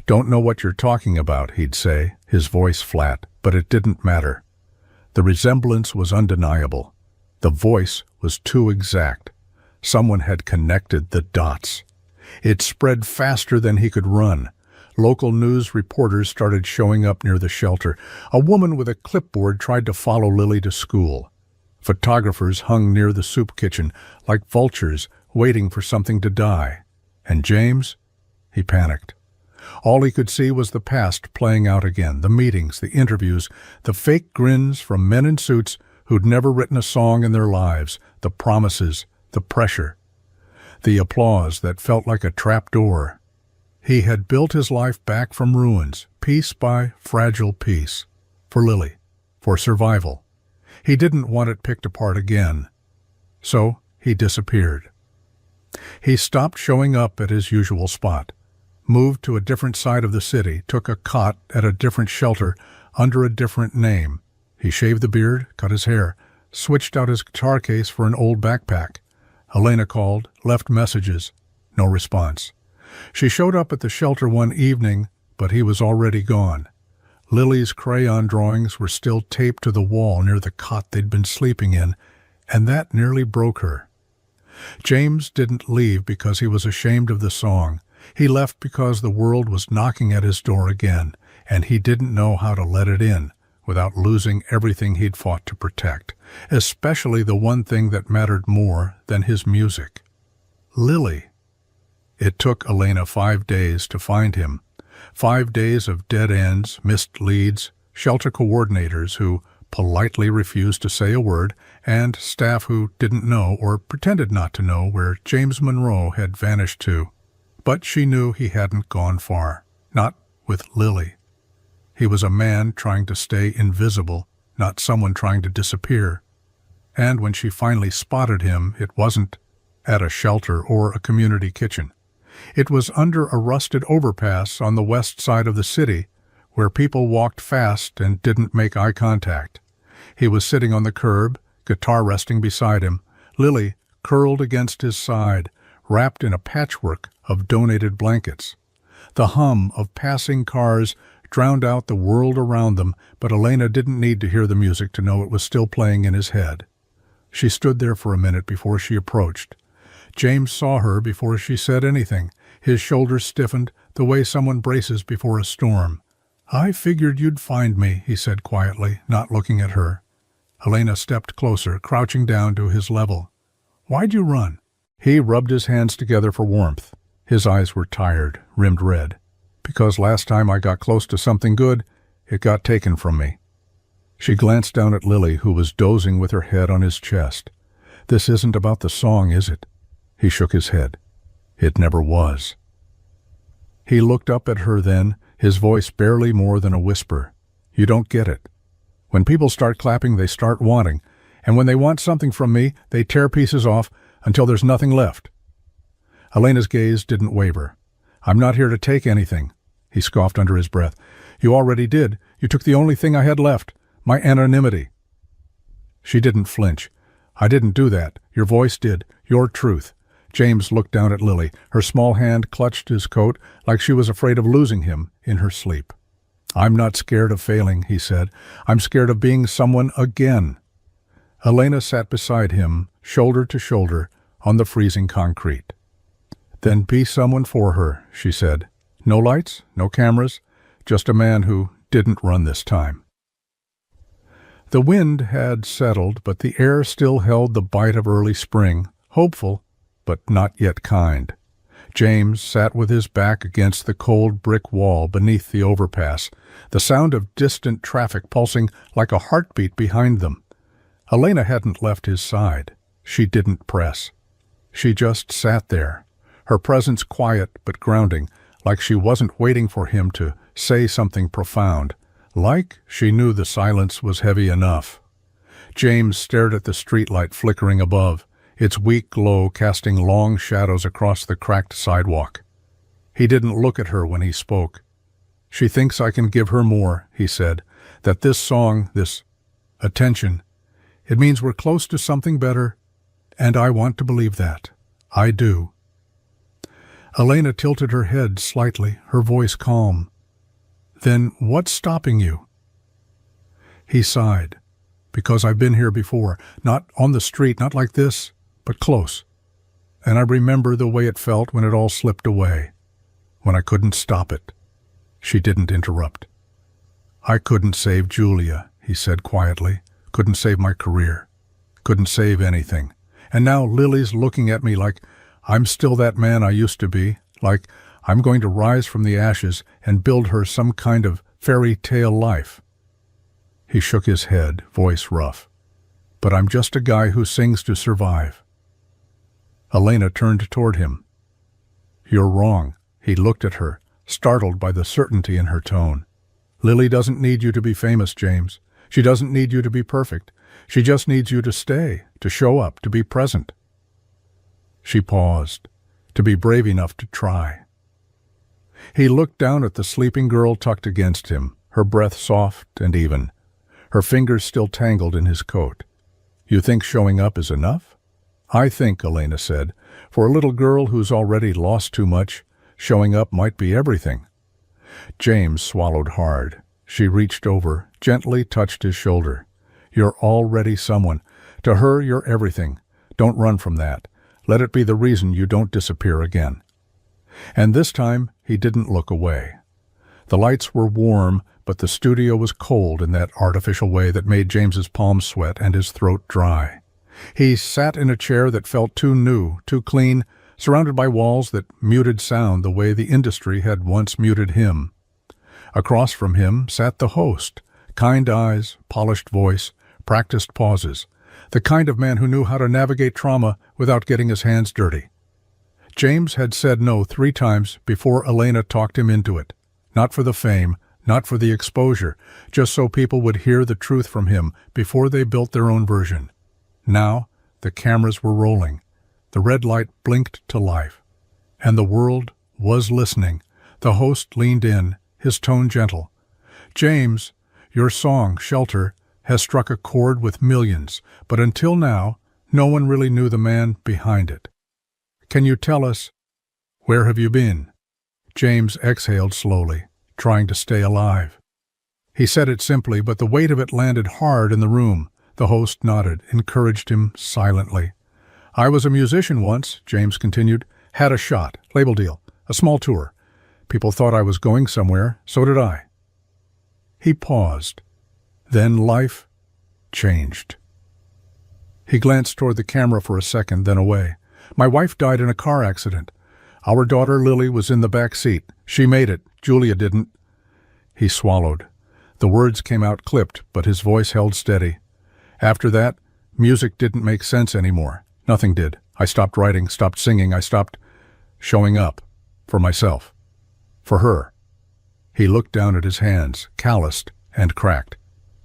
S1: "Don't know what you're talking about," he'd say, his voice flat, but it didn't matter. The resemblance was undeniable. The voice was too exact. Someone had connected the dots. It spread faster than he could run. Local news reporters started showing up near the shelter. A woman with a clipboard tried to follow Lily to school. Photographers hung near the soup kitchen, like vultures waiting for something to die. And James? He panicked. All he could see was the past playing out again, the meetings, the interviews, the fake grins from men in suits who'd never written a song in their lives, the promises, the pressure, the applause that felt like a trapdoor. He had built his life back from ruins, piece by fragile piece, for Lily, for survival. He didn't want it picked apart again. So he disappeared. He stopped showing up at his usual spot, moved to a different side of the city, took a cot at a different shelter under a different name. He shaved the beard, cut his hair, switched out his guitar case for an old backpack. Elena called, left messages. No response. She showed up at the shelter one evening, but he was already gone. Lily's crayon drawings were still taped to the wall near the cot they'd been sleeping in, and that nearly broke her. James didn't leave because he was ashamed of the song. He left because the world was knocking at his door again, and he didn't know how to let it in without losing everything he'd fought to protect, especially the one thing that mattered more than his music. Lily. It took Elena 5 days to find him. 5 days of dead ends, missed leads, shelter coordinators who politely refused to say a word, and staff who didn't know or pretended not to know where James Monroe had vanished to. But she knew he hadn't gone far. Not with Lily. He was a man trying to stay invisible, not someone trying to disappear. And when she finally spotted him, it wasn't at a shelter or a community kitchen. It was under a rusted overpass on the west side of the city, where people walked fast and didn't make eye contact. He was sitting on the curb, guitar resting beside him, Lily curled against his side, wrapped in a patchwork of donated blankets. The hum of passing cars drowned out the world around them, but Elena didn't need to hear the music to know it was still playing in his head. She stood there for a minute before she approached. James saw her before she said anything. His shoulders stiffened, the way someone braces before a storm. I figured you'd find me, he said quietly, not looking at her. Elena stepped closer, crouching down to his level. Why'd you run? He rubbed his hands together for warmth. His eyes were tired, rimmed red. Because last time I got close to something good, it got taken from me. She glanced down at Lily, who was dozing with her head on his chest. This isn't about the song, is it? He shook his head. It never was. He looked up at her then, his voice barely more than a whisper. You don't get it. When people start clapping, they start wanting, and when they want something from me, they tear pieces off until there's nothing left. Elena's gaze didn't waver. I'm not here to take anything, he scoffed under his breath. You already did. You took the only thing I had left, my anonymity. She didn't flinch. I didn't do that. Your voice did. Your truth. James looked down at Lily. Her small hand clutched his coat like she was afraid of losing him in her sleep. I'm not scared of failing, he said. I'm scared of being someone again. Elena sat beside him, shoulder to shoulder, on the freezing concrete. Then be someone for her, she said. No lights, no cameras, just a man who didn't run this time. The wind had settled, but the air still held the bite of early spring, hopeful, but not yet kind. James sat with his back against the cold brick wall beneath the overpass, the sound of distant traffic pulsing like a heartbeat behind them. Elena hadn't left his side. She didn't press. She just sat there, her presence quiet but grounding, like she wasn't waiting for him to say something profound, like she knew the silence was heavy enough. James stared at the streetlight flickering above, its weak glow casting long shadows across the cracked sidewalk. He didn't look at her when he spoke. She thinks I can give her more, he said, that this song, this attention, it means we're close to something better, and I want to believe that. I do. Elena tilted her head slightly, her voice calm. Then what's stopping you? He sighed. Because I've been here before, not on the street, not like this, but close. And I remember the way it felt when it all slipped away, when I couldn't stop it. She didn't interrupt. I couldn't save Julia, he said quietly. Couldn't save my career. Couldn't save anything. And now Lily's looking at me like I'm still that man I used to be, like I'm going to rise from the ashes and build her some kind of fairy tale life. He shook his head, voice rough. But I'm just a guy who sings to survive. Elena turned toward him. You're wrong. He looked at her, startled by the certainty in her tone. Lily doesn't need you to be famous, James. She doesn't need you to be perfect. She just needs you to stay, to show up, to be present. She paused, to be brave enough to try. He looked down at the sleeping girl tucked against him, her breath soft and even, her fingers still tangled in his coat. You think showing up is enough? I think, Elena said, for a little girl who's already lost too much, showing up might be everything. James swallowed hard. She reached over, gently touched his shoulder. You're already someone. To her, you're everything. Don't run from that. Let it be the reason you don't disappear again. And this time, he didn't look away. The lights were warm, but the studio was cold in that artificial way that made James's palms sweat and his throat dry. He sat in a chair that felt too new, too clean, surrounded by walls that muted sound the way the industry had once muted him. Across from him sat the host, kind eyes, polished voice, practiced pauses, the kind of man who knew how to navigate trauma without getting his hands dirty. James had said no 3 times before Elena talked him into it, not for the fame, not for the exposure, just so people would hear the truth from him before they built their own version. Now, the cameras were rolling. The red light blinked to life. And the world was listening. The host leaned in, his tone gentle. James, your song, Shelter, has struck a chord with millions, but until now, no one really knew the man behind it. Can you tell us, where have you been? James exhaled slowly, trying to stay alive. He said it simply, but the weight of it landed hard in the room. The host nodded, encouraged him silently. I was a musician once, James continued. Had a shot, label deal, a small tour. People thought I was going somewhere, so did I. He paused. Then life changed. He glanced toward the camera for a second, then away. My wife died in a car accident. Our daughter Lily was in the back seat. She made it. Julia didn't. He swallowed. The words came out clipped, but his voice held steady. After that, music didn't make sense anymore. Nothing did. I stopped writing, stopped singing. I stopped showing up for myself, for her. He looked down at his hands, calloused and cracked.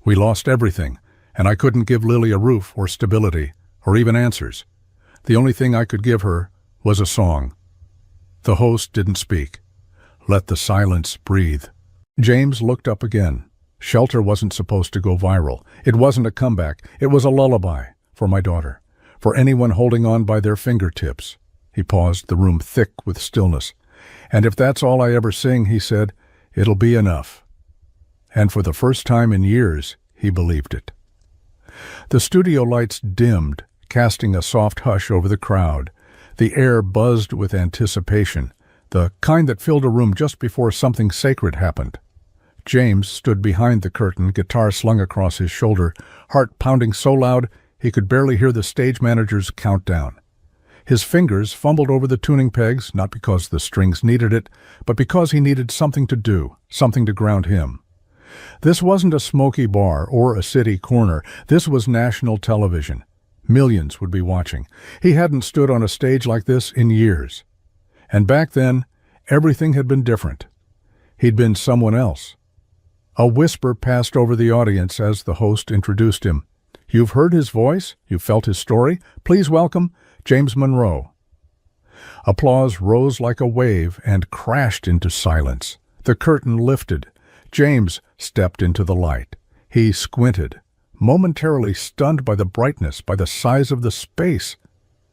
S1: We lost everything, and I couldn't give Lily a roof or stability or even answers. The only thing I could give her was a song. The host didn't speak. Let the silence breathe. James looked up again. Shelter wasn't supposed to go viral. It wasn't a comeback. It was a lullaby for my daughter, for anyone holding on by their fingertips. He paused, the room thick with stillness. And if that's all I ever sing, he said, it'll be enough. And for the first time in years, he believed it. The studio lights dimmed, casting a soft hush over the crowd. The air buzzed with anticipation, the kind that filled a room just before something sacred happened. James stood behind the curtain, guitar slung across his shoulder, heart pounding so loud he could barely hear the stage manager's countdown. His fingers fumbled over the tuning pegs, not because the strings needed it, but because he needed something to do, something to ground him. This wasn't a smoky bar or a city corner. This was national television. Millions would be watching. He hadn't stood on a stage like this in years. And back then, everything had been different. He'd been someone else. A whisper passed over the audience as the host introduced him. You've heard his voice? You've felt his story? Please welcome James Monroe. Applause rose like a wave and crashed into silence. The curtain lifted. James stepped into the light. He squinted, momentarily stunned by the brightness, by the size of the space.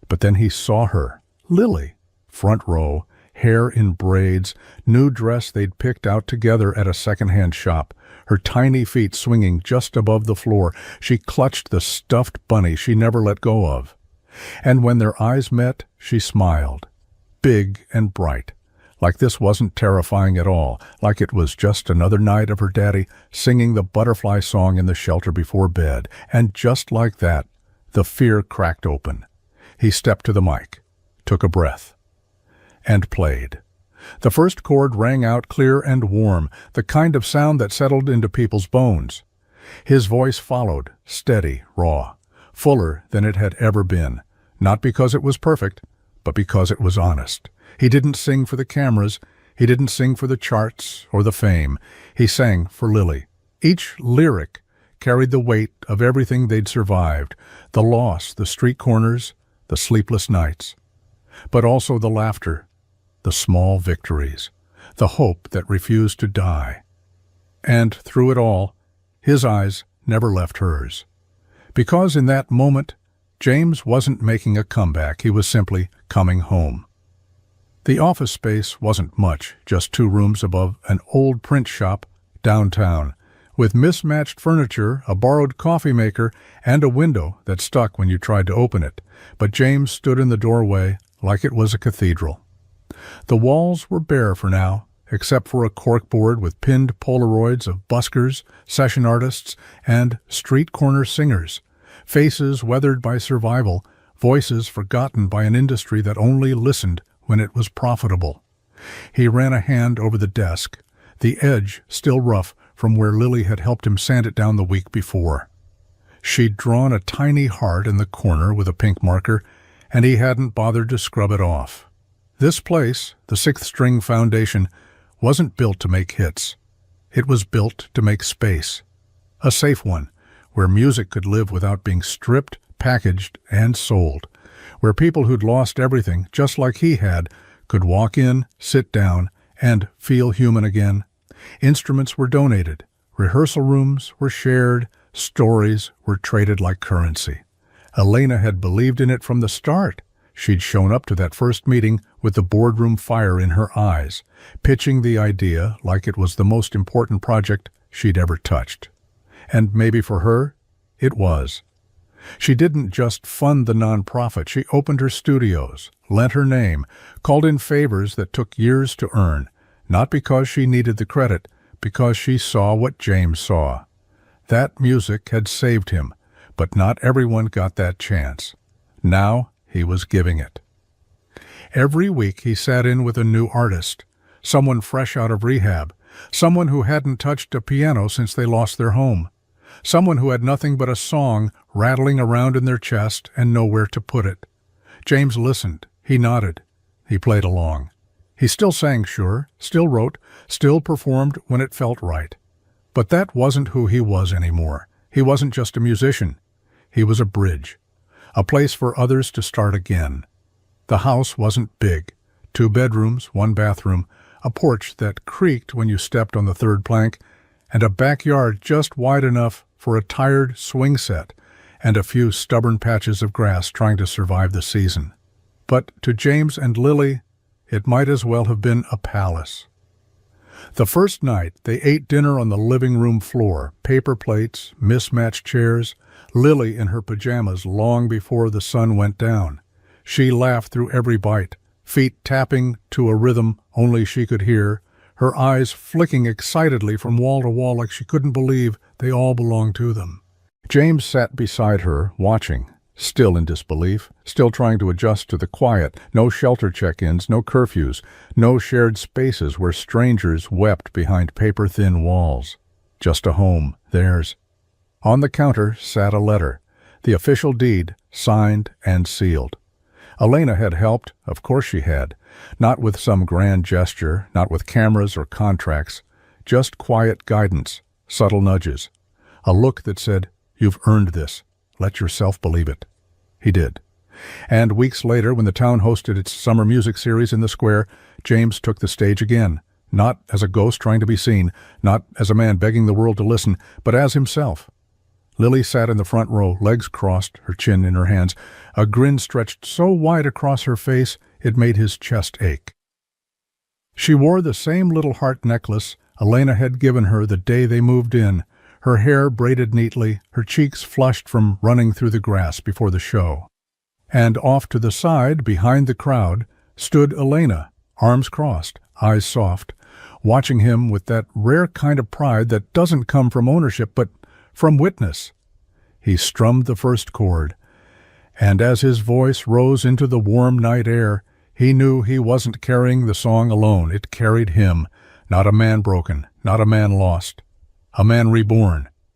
S1: But then he saw her, Lily, front row, hair in braids, new dress they'd picked out together at a second-hand shop, her tiny feet swinging just above the floor. She clutched the stuffed bunny she never let go of. And when their eyes met, she smiled, big and bright, like this wasn't terrifying at all, like it was just another night of her daddy singing the butterfly song in the shelter before bed. And just like that, the fear cracked open. He stepped to the mic, took a breath, and played. The first chord rang out clear and warm, the kind of sound that settled into people's bones. His voice followed, steady, raw, fuller than it had ever been, not because it was perfect, but because it was honest. He didn't sing for the cameras, he didn't sing for the charts or the fame. He sang for Lily. Each lyric carried the weight of everything they'd survived, the loss, the street corners, the sleepless nights, but also the laughter, the small victories, the hope that refused to die. And through it all, his eyes never left hers. Because in that moment, James wasn't making a comeback, he was simply coming home. The office space wasn't much, just 2 rooms above an old print shop downtown, with mismatched furniture, a borrowed coffee maker, and a window that stuck when you tried to open it. But James stood in the doorway like it was a cathedral. The walls were bare for now, except for a corkboard with pinned Polaroids of buskers, session artists, and street corner singers, faces weathered by survival, voices forgotten by an industry that only listened when it was profitable. He ran a hand over the desk, the edge still rough from where Lily had helped him sand it down the week before. She'd drawn a tiny heart in the corner with a pink marker, and he hadn't bothered to scrub it off. This place, the Sixth String Foundation, wasn't built to make hits. It was built to make space. A safe one, where music could live without being stripped, packaged, and sold. Where people who'd lost everything, just like he had, could walk in, sit down, and feel human again. Instruments were donated. Rehearsal rooms were shared. Stories were traded like currency. Elena had believed in it from the start. She'd shown up to that first meeting with the boardroom fire in her eyes, pitching the idea like it was the most important project she'd ever touched. And maybe for her, it was. She didn't just fund the nonprofit. She opened her studios, lent her name, called in favors that took years to earn, not because she needed the credit, because she saw what James saw. That music had saved him, but not everyone got that chance. Now he was giving it. Every week he sat in with a new artist, someone fresh out of rehab, someone who hadn't touched a piano since they lost their home, someone who had nothing but a song rattling around in their chest and nowhere to put it. James listened. He nodded. He played along. He still sang, sure, still wrote, still performed when it felt right. But that wasn't who he was anymore. He wasn't just a musician. He was a bridge, a place for others to start again. The house wasn't big. 2 bedrooms, 1 bathroom, a porch that creaked when you stepped on the 3rd plank, and a backyard just wide enough for a tired swing set and a few stubborn patches of grass trying to survive the season. But to James and Lily, it might as well have been a palace. The first night, they ate dinner on the living room floor, paper plates, mismatched chairs, Lily in her pajamas long before the sun went down. She laughed through every bite, feet tapping to a rhythm only she could hear, her eyes flicking excitedly from wall to wall like she couldn't believe they all belonged to them. James sat beside her, watching, still in disbelief, still trying to adjust to the quiet, no shelter check-ins, no curfews, no shared spaces where strangers wept behind paper-thin walls. Just a home, theirs. On the counter sat a letter, the official deed, signed and sealed. Elena had helped, of course she had, not with some grand gesture, not with cameras or contracts, just quiet guidance, subtle nudges, a look that said, "You've earned this. Let yourself believe it." He did. And weeks later, when the town hosted its summer music series in the square, James took the stage again, not as a ghost trying to be seen, not as a man begging the world to listen, but as himself. Lily sat in the front row, legs crossed, her chin in her hands, a grin stretched so wide across her face it made his chest ache. She wore the same little heart necklace Elena had given her the day they moved in, her hair braided neatly, her cheeks flushed from running through the grass before the show. And off to the side, behind the crowd, stood Elena, arms crossed, eyes soft, watching him with that rare kind of pride that doesn't come from ownership but from witness. He strummed the first chord, and as his voice rose into the warm night air, he knew he wasn't carrying the song alone. It carried him, not a man broken, not a man lost, a man reborn,